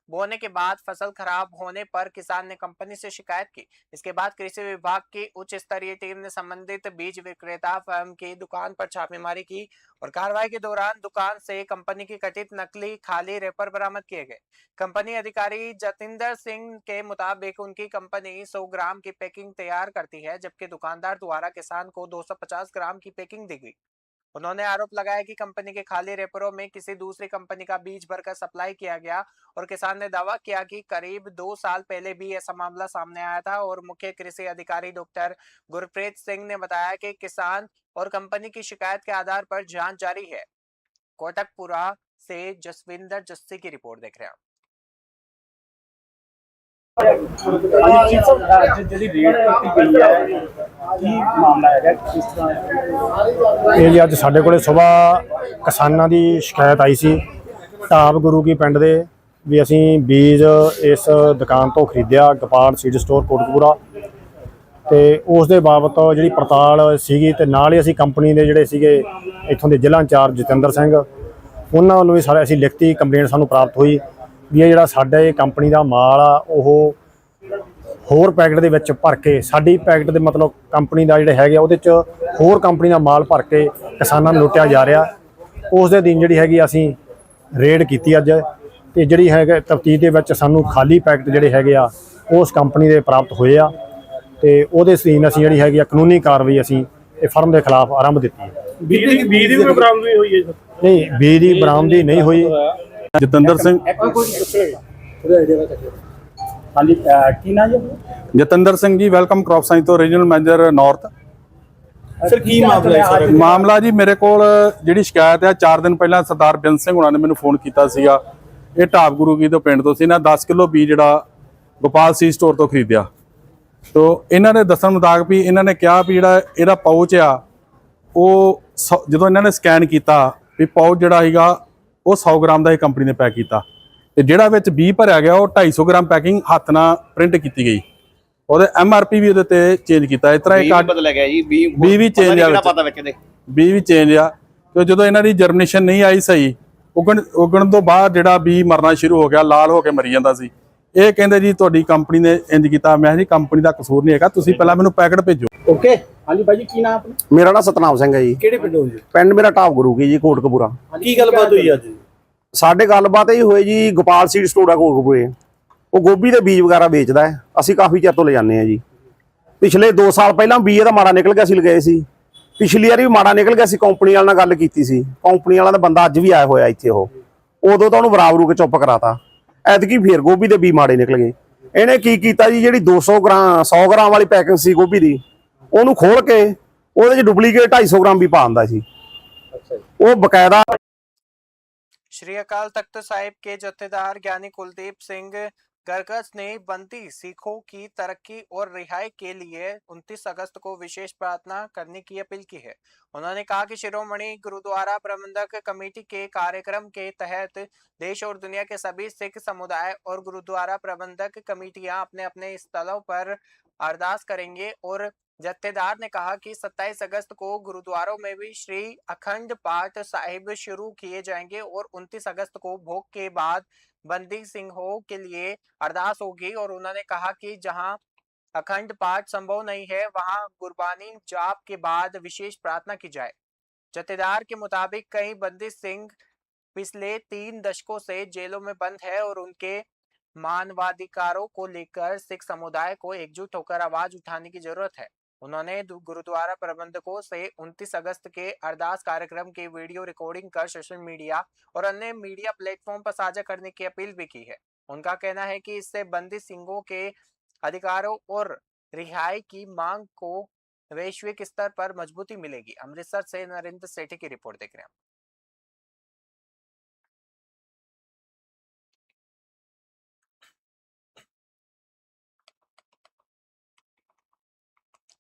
बोने के बाद फसल खराब होने पर किसान ने कंपनी से शिकायत की। इसके बाद कृषि विभाग की उच्च स्तरीय टीम ने संबंधित बीज विक्रेता फर्म की दुकान पर छापेमारी की और कार्रवाई के दौरान दुकान से कंपनी की कथित नकली खाली रैपर बरामद किए गए। कंपनी अधिकारी जतिंदर सिंह के मुताबिक उनकी कंपनी 100 ग्राम की पैकिंग तैयार करती है जबकि दुकानदार द्वारा किसान को 250 ग्राम की पैकिंग दी गई। उन्होंने आरोप लगाया कि कंपनी के खाली रेपरों में किसी दूसरी कंपनी का बीज भरकर सप्लाई किया गया और किसान ने दावा किया कि करीब 2 साल पहले भी ऐसा मामला सामने आया था। और मुख्य कृषि अधिकारी डॉक्टर गुरप्रीत सिंह ने बताया कि किसान और कंपनी की शिकायत के आधार पर जांच जारी है। कोटकपुरा से जसविंदर जस्सी की रिपोर्ट देख रहे हैं। ਜਿਹੜੀ ਰੇਟ ਕੱਟੀ ਗਈ ਹੈ ਕੀ ਮਾਮਲਾ ਹੈਗਾ ਕਿਸ ਤਰ੍ਹਾਂ ਇਹ ਜੀ ਅੱਜ ਸਾਡੇ ਕੋਲੇ ਸਵੇਰ ਕਿਸਾਨਾਂ ਦੀ ਸ਼ਿਕਾਇਤ ਆਈ ਸੀ ਢਾਬ ਗੁਰੂ ਕੀ ਪਿੰਡ ਦੇ ਵੀ ਅਸੀਂ ਬੀਜ ਇਸ ਦੁਕਾਨ ਤੋਂ ਖਰੀਦਿਆ ਗੋਪਾਲ ਸੀਡ ਸਟੋਰ ਕੋਟਕਪੂਰਾ ਤੇ ਉਸ ਦੇ ਬਾਬਤ ਜਿਹੜੀ ਪੜਤਾਲ ਸੀਗੀ ਤੇ ਨਾਲ ਹੀ ਅਸੀਂ ਕੰਪਨੀ ਦੇ ਜਿਹੜੇ ਸੀਗੇ ਇੱਥੋਂ ਦੇ ਜ਼ਿਲ੍ਹਾ ਇੰਚਾਰਜ ਜਤਿੰਦਰ ਸਿੰਘ ਉਹਨਾਂ ਵੱਲੋਂ ਵੀ ਸਾਰੇ ਅਸੀਂ ਲਿਖਤੀ ਕੰਪਲੇਂਟ ਸਾਨੂੰ ਪ੍ਰਾਪਤ ਹੋਈ ਵੀ ਇਹ ਜਿਹੜਾ ਸਾਡੇ ਕੰਪਨੀ ਦਾ ਮਾਲ ਆ ਉਹ ਹੋਰ ਪੈਕਟ ਦੇ ਵਿੱਚ ਭਰ ਕੇ ਸਾਡੀ ਪੈਕਟ ਦੇ ਮਤਲਬ ਕੰਪਨੀ ਦਾ ਜਿਹੜੇ ਹੈਗੇ ਉਹਦੇ 'ਚ ਹੋਰ ਕੰਪਨੀ ਦਾ ਮਾਲ ਭਰ ਕੇ ਕਿਸਾਨਾਂ ਨੂੰ ਲੁੱਟਿਆ ਜਾ ਰਿਹਾ। ਉਸ ਦੇ ਦਿਨ ਜਿਹੜੀ ਹੈਗੀ ਅਸੀਂ ਰੇਡ ਕੀਤੀ ਅੱਜ ਤੇ ਜਿਹੜੀ ਹੈਗਾ ਤਫਤੀਸ਼ ਦੇ ਵਿੱਚ ਸਾਨੂੰ ਖਾਲੀ ਪੈਕਟ ਜਿਹੜੇ ਹੈਗੇ ਆ ਉਸ ਕੰਪਨੀ ਦੇ ਪ੍ਰਾਪਤ ਹੋਏ ਆ ਤੇ ਉਹਦੇ ਅਧੀਨ ਅਸੀਂ ਜਿਹੜੀ ਹੈਗੀ ਆ ਕਾਨੂੰਨੀ ਕਾਰਵਾਈ ਅਸੀਂ ਇਹ ਫਰਮ ਦੇ ਖਿਲਾਫ ਆਰੰਭ ਦਿੱਤੀ ਹੈ। ਬੀਜ ਦੀ ਵੀ ਬਰਾਮਦਗੀ ਹੋਈ ਹੈ? ਨਹੀਂ, ਬੀਜ ਦੀ ਬਰਾਮਦਗੀ ਨਹੀਂ ਹੋਈ। ਜਤਿੰਦਰ ਸਿੰਘ ਹਾਂਜੀ ਕੀ ਨਾਮ ਜੀ? Jatinder Singh ji, welcome crop science ਤੋਂ ਰੀਜਨਲ ਮੈਨੇਜਰ ਨਾਰਥ। ਸਰ ਕੀ ਮਾਮਲਾ ਹੈ ਸਰ? ਮਾਮਲਾ ਜੀ ਮੇਰੇ ਕੋਲ ਜਿਹੜੀ ਸ਼ਿਕਾਇਤ ਹੈ 4 ਦਿਨ ਪਹਿਲਾਂ ਸਰਦਾਰ ਬਿੰਦ ਸਿੰਘ ਹੁਣਾਂ ਨੇ ਮੈਨੂੰ ਫੋਨ ਕੀਤਾ ਸੀਗਾ। ਇਹ ਢਾਬ ਗੁਰੂ ਕੀ ਤੋਂ ਪਿੰਡ ਤੋਂ ਸੀ ਨਾ 10 ਕਿਲੋ ਬੀਜ ਜਿਹੜਾ ਗੋਪਾਲ ਸੀਡ ਸਟੋਰ ਤੋਂ ਖਰੀਦਿਆ। ਤੋ ਇਹਨਾਂ ਦੇ ਦੱਸਣ ਮੁਤਾਬਕ ਵੀ ਇਹਨਾਂ ਨੇ ਕਿਹਾ ਵੀ ਜਿਹੜਾ ਇਹਦਾ ਪਾਊਚ ਆ ਉਹ ਜਦੋਂ ਇਹਨਾਂ ਨੇ ਸਕੈਨ ਕੀਤਾ ਵੀ ਪਾਊਚ ਜਿਹੜਾ ਸੀਗਾ ਉਹ 100 ਗ੍ਰਾਮ ਦਾ ਇਹ ਕੰਪਨੀ ਨੇ ਪੈਕ ਕੀਤਾ ਤੇ ਜਿਹੜਾ ਵਿੱਚ 20 ਭਰਿਆ ਗਿਆ ਉਹ 250 ਗ੍ਰਾਮ ਪੈਕਿੰਗ ਹੱਥ ਨਾਲ ਪ੍ਰਿੰਟ ਕੀਤੀ ਗਈ। ਉਹਦੇ MRP ਵੀ ਉਹਦੇ ਤੇ ਚੇਂਜ ਕੀਤਾ। ਇਸ ਤਰ੍ਹਾਂ ਇਹ ਬਦਲ ਗਿਆ ਜੀ 20 ਵੀ ਚੇਂਜ ਆ, ਪਤਾ ਵਿੱਚ ਦੇ 20 ਵੀ ਚੇਂਜ ਆ ਤੇ ਜਦੋਂ ਇਹਨਾਂ ਦੀ ਜਰਮੀਨੇਸ਼ਨ ਨਹੀਂ ਆਈ ਸਹੀ ਉਗਣ ਤੋਂ ਬਾਅਦ ਜਿਹੜਾ ਬੀ ਮਰਨਾ ਸ਼ੁਰੂ ਹੋ ਗਿਆ, ਲਾਲ ਹੋ ਕੇ ਮਰੀ ਜਾਂਦਾ ਸੀ। ਇਹ ਕਹਿੰਦੇ ਜੀ ਤੁਹਾਡੀ ਕੰਪਨੀ ਨੇ ਇੰਜ ਕੀਤਾ। ਮੈਂ ਜੀ ਕੰਪਨੀ ਦਾ ਕਸੂਰ ਨਹੀਂ ਹੈਗਾ, ਤੁਸੀਂ ਪਹਿਲਾਂ ਮੈਨੂੰ ਪੈਕਟ ਭੇਜੋ। ਓਕੇ ਹਾਂਜੀ ਭਾਈ ਜੀ ਕੀ ਨਾਮ ਆਪਣਾ? ਮੇਰਾ ਨਾਮ ਸਤਨਾਮ ਸਿੰਘ ਹੈ ਜੀ। ਕਿਹੜੇ ਪਿੰਡੋਂ ਜੀ? ਪਿੰਡ ਮੇਰਾ ਢਾਬ ਗੁਰੂ ਕੀ ਜੀ ਕੋਟਕਪੂਰਾ। ਕੀ ਗੱਲਬਾਤ ਹੋਈ ਅੱਜ? ਸਾਡੇ ਗੱਲਬਾਤ ਇਹ ਹੋਈ ਜੀ ਗੋਪਾਲ ਸੀਡ ਸਟੋਰ ਆ ਕੋਟਕਪੂਰੇ, ਉਹ ਗੋਭੀ ਦੇ ਬੀਜ ਵਗੈਰਾ ਵੇਚਦਾ ਹੈ। ਅਸੀਂ ਕਾਫੀ ਚਿਰ ਤੋਂ ਲੈ ਜਾਂਦੇ ਹਾਂ ਜੀ। ਪਿਛਲੇ 2 ਸਾਲ ਪਹਿਲਾਂ ਬੀਜ ਇਹਦਾ ਮਾੜਾ ਨਿਕਲ ਗਿਆ ਸੀ, ਲਗਾਏ ਸੀ। ਪਿਛਲੀ ਵਾਰੀ ਵੀ ਮਾੜਾ ਨਿਕਲ ਗਿਆ ਸੀ। ਕੰਪਨੀ ਵਾਲਿਆਂ ਨਾਲ ਗੱਲ ਕੀਤੀ ਸੀ, ਕੰਪਨੀ ਵਾਲਾ ਦਾ ਬੰਦਾ ਅੱਜ ਵੀ ਆਇਆ ਹੋਇਆ ਇੱਥੇ। ਉਹ ਉਦੋਂ ਤਾਂ ਉਹਨੂੰ ਬਰਾਬਰੂ ਕੇ ਚੁੱਪ ਕਰਾਤਾ। ਐਤਕੀ ਫੇਰ ਗੋਭੀ ਦੇ ਬੀਜ ਮਾੜੇ ਨਿਕਲ ਗਏ। ਇਹਨੇ ਕੀ ਕੀਤਾ ਜੀ, ਜਿਹੜੀ 200 ਗ੍ਰਾਮ 100 ਗ੍ਰਾਮ ਵਾਲੀ ਪੈਕਿੰਗ ਸੀ ਗੋਭੀ ਦੀ, ਉਹਨੂੰ ਖੋਲ ਕੇ ਉਹਦੇ 'ਚ ਡੁਪਲੀਕੇਟ 250 ਗ੍ਰਾਮ ਵੀ ਪਾ ਦਿੰਦਾ ਸੀ। ਉਹ ਬਕਾਇਦਾ श्री अकाल तख्त साहिब के जत्थेदार ज्ञानी कुलदीप सिंह गरगस ने बंदी सिखों की तरक्की और रिहाई के लिए 29 अगस्त को विशेष प्रार्थना करने की अपील की है। उन्होंने कहा कि शिरोमणि गुरुद्वारा प्रबंधक कमेटी के कार्यक्रम के तहत देश और दुनिया के सभी सिख समुदाय और गुरुद्वारा प्रबंधक कमेटियां अपने अपने स्थलों पर अरदास करेंगे। और जत्थेदार ने कहा कि 27 अगस्त को गुरुद्वारों में भी श्री अखंड पाठ साहिब शुरू किए जाएंगे और 29 अगस्त को भोग के बाद बंदी सिंहों के लिए अरदास होगी। और उन्होंने कहा कि जहां अखंड पाठ संभव नहीं है वहां गुरबानी जाप के बाद विशेष प्रार्थना की जाए। जत्थेदार के मुताबिक कई बंदी सिंह पिछले 3 दशकों से जेलों में बंद है और उनके मानवाधिकारों को लेकर सिख समुदाय को एकजुट होकर आवाज उठाने की जरूरत है। उन्होंने गुरुद्वारा प्रबंधकों से 29 अगस्त के अरदास कार्यक्रम की वीडियो रिकॉर्डिंग कर सोशल मीडिया और अन्य मीडिया प्लेटफॉर्म पर साझा करने की अपील भी की है। उनका कहना है कि इससे बंदी सिंहों के अधिकारों और रिहाई की मांग को वैश्विक स्तर पर मजबूती मिलेगी। अमृतसर से नरेंद्र सेठी की रिपोर्ट देख रहे हैं।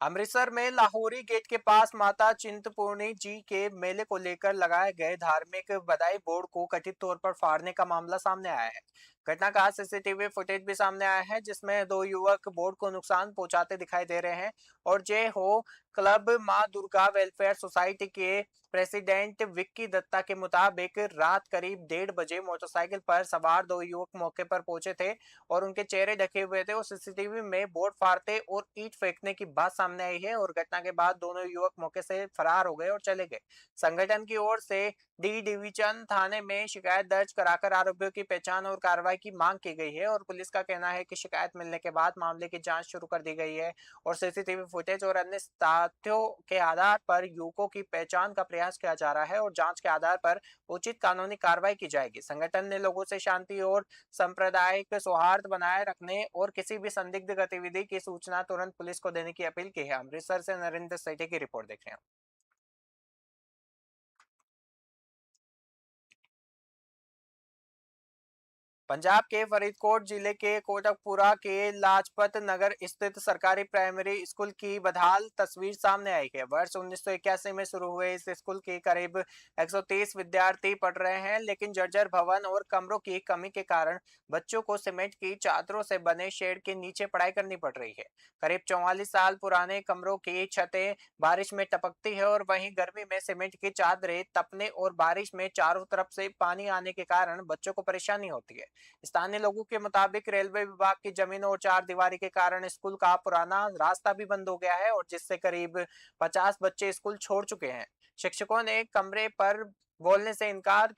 अमृतसर में लाहौरी गेट के पास माता चिंतपूर्णी जी के मेले को लेकर लगाए गए धार्मिक बधाई बोर्ड को कथित तौर पर फाड़ने का मामला सामने आया है। घटना का सीसीटीवी फुटेज भी सामने आया है जिसमें 2 युवक बोर्ड को नुकसान पहुंचाते दिखाई दे रहे हैं। और जय हो क्लब मां दुर्गा वेलफेयर सोसाइटी के प्रेसिडेंट विक्की दत्ता के मुताबिक रात करीब 1:30 बजे मोटरसाइकिल पर सवार 2 युवक मौके पर पहुंचे थे और उनके चेहरे ढके हुए थे और सीसीटीवी में बोर्ड फाड़ते और ईंट फेंकने की बात सामने आई है। और घटना के बाद दोनों युवक मौके से फरार हो गए और चले गए। संगठन की ओर से डी डिवीजन थाने में शिकायत दर्ज कराकर आरोपियों की पहचान और कार्रवाई की मांग की गई है। और पुलिस का कहना है कि शिकायत मिलने के बाद मामले की जांच शुरू कर दी गई है और सीसीटीवी फुटेज और अन्य तथ्यों के आधार पर युवकों की पहचान का प्रयास किया जा रहा है और जांच के आधार पर उचित कानूनी कार्रवाई की जाएगी। संगठन ने लोगों से शांति और सांप्रदायिक सौहार्द बनाए रखने और किसी भी संदिग्ध गतिविधि की सूचना तुरंत पुलिस को देने की अपील की है। अमृतसर से नरेंद्र सेठी की रिपोर्ट देख रहे हैं। पंजाब के फरीदकोट जिले के कोटकपुरा के लाजपत नगर स्थित सरकारी प्राइमरी स्कूल की बदहाल तस्वीर सामने आई है। वर्ष 1981 में शुरू हुए इस स्कूल के करीब 130 विद्यार्थी पढ़ रहे हैं, लेकिन जर्जर भवन और कमरों की कमी के कारण बच्चों को सीमेंट की चादरों से बने शेड के नीचे पढ़ाई करनी पड़ रही है। करीब 44 साल पुराने कमरों की छतें बारिश में टपकती है और वहीं गर्मी में सीमेंट की चादरें तपने और बारिश में चारों तरफ से पानी आने के कारण बच्चों को परेशानी होती है। स्थानीय लोगों के मुताबिक रेलवे विभाग की जमीन और चार दीवारी के कारण स्कूल का पुराना रास्ता भी बंद हो गया है और जिससे करीब 50 बच्चे स्कूल छोड़ चुके हैं। शिक्षकों ने कैमरे पर बोलने से इनकार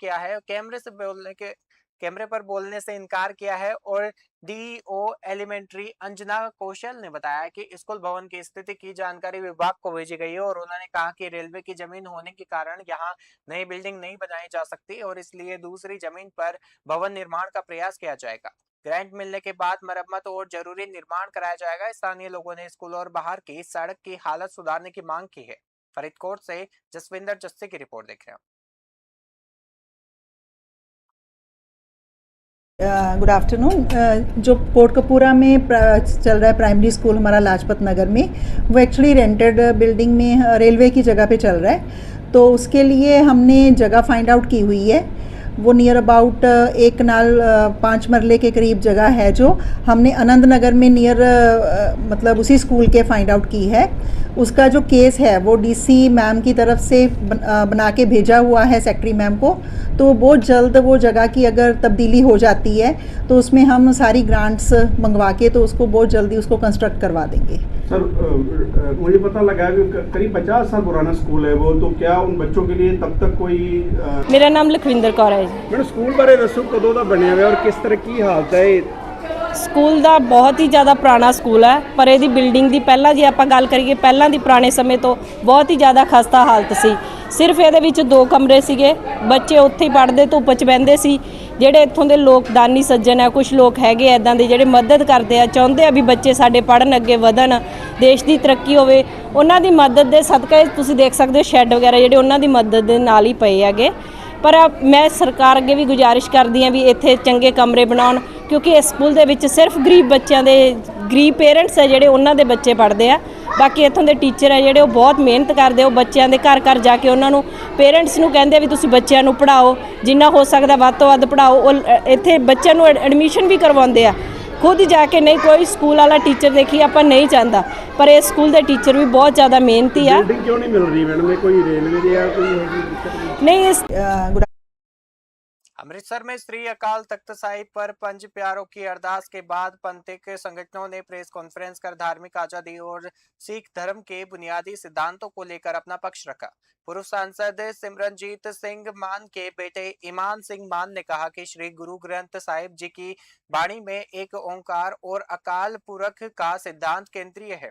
किया है और डीओ एलिमेंट्री अंजना कौशल ने बताया कि स्कूल भवन की स्थिति की जानकारी विभाग को भेजी गई है और उन्होंने कहा कि रेलवे की जमीन होने के कारण यहां नई बिल्डिंग नहीं बनाई जा सकती और इसलिए दूसरी जमीन पर भवन निर्माण का प्रयास किया जाएगा। ग्रांट मिलने के बाद मरम्मत और जरूरी निर्माण कराया जाएगा। स्थानीय लोगों ने स्कूल और बाहर की सड़क की हालत सुधारने की मांग की है। फरीदकोट से जसविंदर जस्सी की रिपोर्ट देख रहे हैं। Good afternoon. जो कोटकपुरा में चल रहा है प्राइमरी स्कूल हमारा लाजपत नगर में, वो एक्चुअली रेंटेड बिल्डिंग में रेलवे की जगह पे चल रहा है। तो उसके लिए हमने जगह फाइंड आउट की हुई है। वो नियर अबाउट 1 कनाल 5 मरले के करीब जगह है जो हमने आनंद नगर में नियर मतलब उसी स्कूल के फाइंड आउट की है। उसका जो केस है वो डीसी मैम की तरफ से बना के भेजा हुआ है सेक्रेटरी मैम को। तो बहुत जल्द वो जगह की अगर तब्दीली हो जाती है तो उसमें हम सारी ग्रांट्स मंगवा के तो उसको बहुत जल्दी उसको कंस्ट्रक्ट करवा देंगे। सर, मुझे पता लगा कि करीब 50 साल पुराना स्कूल है वो, तो क्या उन बच्चों के लिए तब तक कोई मेरा नाम लखविंदर कौर है जी। मैडम, स्कूल बारे दसो, कदों दा बनया हुआ और किस तरह की हालत है? ਸਕੂਲ ਦਾ ਬਹੁਤ ਹੀ ਜ਼ਿਆਦਾ ਪੁਰਾਣਾ ਸਕੂਲ ਹੈ, ਪਰ ਇਹਦੀ ਬਿਲਡਿੰਗ ਦੀ ਪਹਿਲਾਂ ਜੇ ਆਪਾਂ ਗੱਲ ਕਰੀਏ ਪਹਿਲਾਂ ਦੀ ਪੁਰਾਣੇ ਸਮੇਂ ਤੋਂ ਬਹੁਤ ਹੀ ਜ਼ਿਆਦਾ ਖਸਤਾ ਹਾਲਤ ਸੀ। ਸਿਰਫ ਇਹਦੇ ਵਿੱਚ 2 ਕਮਰੇ ਸੀਗੇ, ਬੱਚੇ ਉੱਥੇ ਹੀ ਪੜ੍ਹਦੇ, ਧੁੱਪ 'ਚ ਬਹਿੰਦੇ ਸੀ। ਜਿਹੜੇ ਇੱਥੋਂ ਦੇ ਲੋਕ ਦਾਨੀ ਸੱਜਣ ਹੈ, ਕੁਝ ਲੋਕ ਹੈਗੇ ਇੱਦਾਂ ਦੇ ਜਿਹੜੇ ਮਦਦ ਕਰਦੇ ਆ, ਚਾਹੁੰਦੇ ਆ ਵੀ ਬੱਚੇ ਸਾਡੇ ਪੜ੍ਹਨ, ਅੱਗੇ ਵਧਣ, ਦੇਸ਼ ਦੀ ਤਰੱਕੀ ਹੋਵੇ। ਉਹਨਾਂ ਦੀ ਮਦਦ ਦੇ ਸਦਕਾ ਤੁਸੀਂ ਦੇਖ ਸਕਦੇ ਹੋ ਸ਼ੈੱਡ ਵਗੈਰਾ ਜਿਹੜੇ ਉਹਨਾਂ ਦੀ ਮਦਦ ਦੇ ਨਾਲ ਹੀ ਪਏ ਹੈਗੇ। ਪਰ ਮੈਂ ਸਰਕਾਰ ਅੱਗੇ ਵੀ ਗੁਜ਼ਾਰਿਸ਼ ਕਰਦੀ ਹਾਂ ਵੀ ਇੱਥੇ ਚੰਗੇ ਕਮਰੇ ਬਣਾਉਣ, ਕਿਉਂਕਿ ਇਸ ਸਕੂਲ ਦੇ ਵਿੱਚ ਸਿਰਫ ਗਰੀਬ ਬੱਚਿਆਂ ਦੇ ਗਰੀਬ ਪੇਰੈਂਟਸ ਹੈ ਜਿਹੜੇ ਉਹਨਾਂ ਦੇ ਬੱਚੇ ਪੜ੍ਹਦੇ ਆ। ਬਾਕੀ ਇੱਥੋਂ ਦੇ ਟੀਚਰ ਹੈ ਜਿਹੜੇ ਉਹ ਬਹੁਤ ਮਿਹਨਤ ਕਰਦੇ, ਉਹ ਬੱਚਿਆਂ ਦੇ ਘਰ ਘਰ ਜਾ ਕੇ ਉਹਨਾਂ ਨੂੰ ਪੇਰੈਂਟਸ ਨੂੰ ਕਹਿੰਦੇ ਆ ਵੀ ਤੁਸੀਂ ਬੱਚਿਆਂ ਨੂੰ ਪੜ੍ਹਾਓ, ਜਿੰਨਾ ਹੋ ਸਕਦਾ ਵੱਧ ਤੋਂ ਵੱਧ ਪੜ੍ਹਾਓ। ਉਹ ਇੱਥੇ ਬੱਚਿਆਂ ਨੂੰ ਐਡਮਿਸ਼ਨ ਵੀ ਕਰਵਾਉਂਦੇ ਆ खुद जाके। नहीं कोई स्कूल वाला टीचर देखिए आप नहीं चाहता, पर इस स्कूल के टीचर भी बहुत ज़्यादा मेहनती है। बिल्डिंग क्यों नहीं मिल रही मैडम? कोई रेलवे या कोई नहीं इस अमृतसर में श्री अकाल तख्त साहिब पर पंज प्यारों की अरदास के बाद पंथिक संगठनों ने प्रेस कॉन्फ्रेंस कर धार्मिक आजादी और सिख धर्म के बुनियादी सिद्धांतों को लेकर अपना पक्ष रखा। पूर्व सांसद सिमरनजीत सिंह मान के बेटे ईमान सिंह मान ने कहा कि श्री गुरु ग्रंथ साहिब जी की वाणी में एक ओंकार और अकाल पुरख का सिद्धांत केंद्रीय है।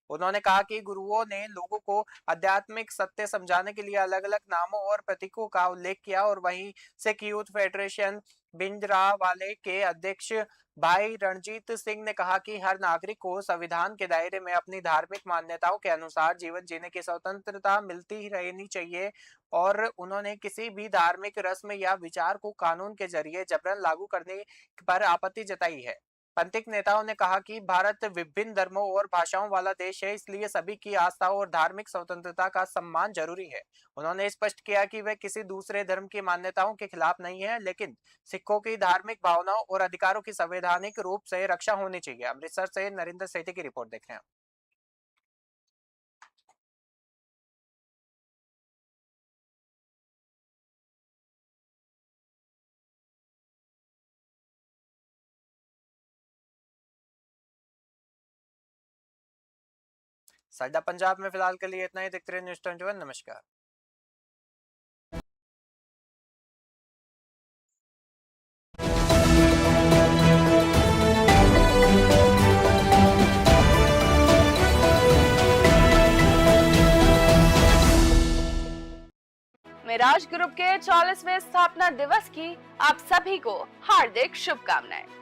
उन्होंने कहा कि गुरुओं ने लोगों को आध्यात्मिक सत्य समझाने के लिए अलग अलग नामों और प्रतीकों का उल्लेख किया और वहीं सिख यूथ फेडरेशन भिंडरावाले के अध्यक्ष भाई रणजीत सिंह ने कहा कि हर नागरिक को संविधान के दायरे में अपनी धार्मिक मान्यताओं के अनुसार जीवन जीने की स्वतंत्रता मिलती ही रहनी चाहिए और उन्होंने किसी भी धार्मिक रस्म या विचार को कानून के जरिए जबरन लागू करने पर आपत्ति जताई है। पंथिक नेताओं ने कहा कि भारत विभिन्न धर्मों और भाषाओं वाला देश है, इसलिए सभी की आस्था और धार्मिक स्वतंत्रता का सम्मान जरूरी है। उन्होंने स्पष्ट किया कि वे किसी दूसरे धर्म की मान्यताओं के खिलाफ नहीं है, लेकिन सिखों की धार्मिक भावनाओं और अधिकारों की संवैधानिक रूप से रक्षा होनी चाहिए। अमृतसर से नरेंद्र सेठी की रिपोर्ट देख रहे हैं। साइडा पंजाब में फिलहाल के लिए इतना ही। देखते रहिए न्यूज़ 21। नमस्कार। मिराज ग्रुप के 40वें स्थापना दिवस की आप सभी को हार्दिक शुभकामनाएं।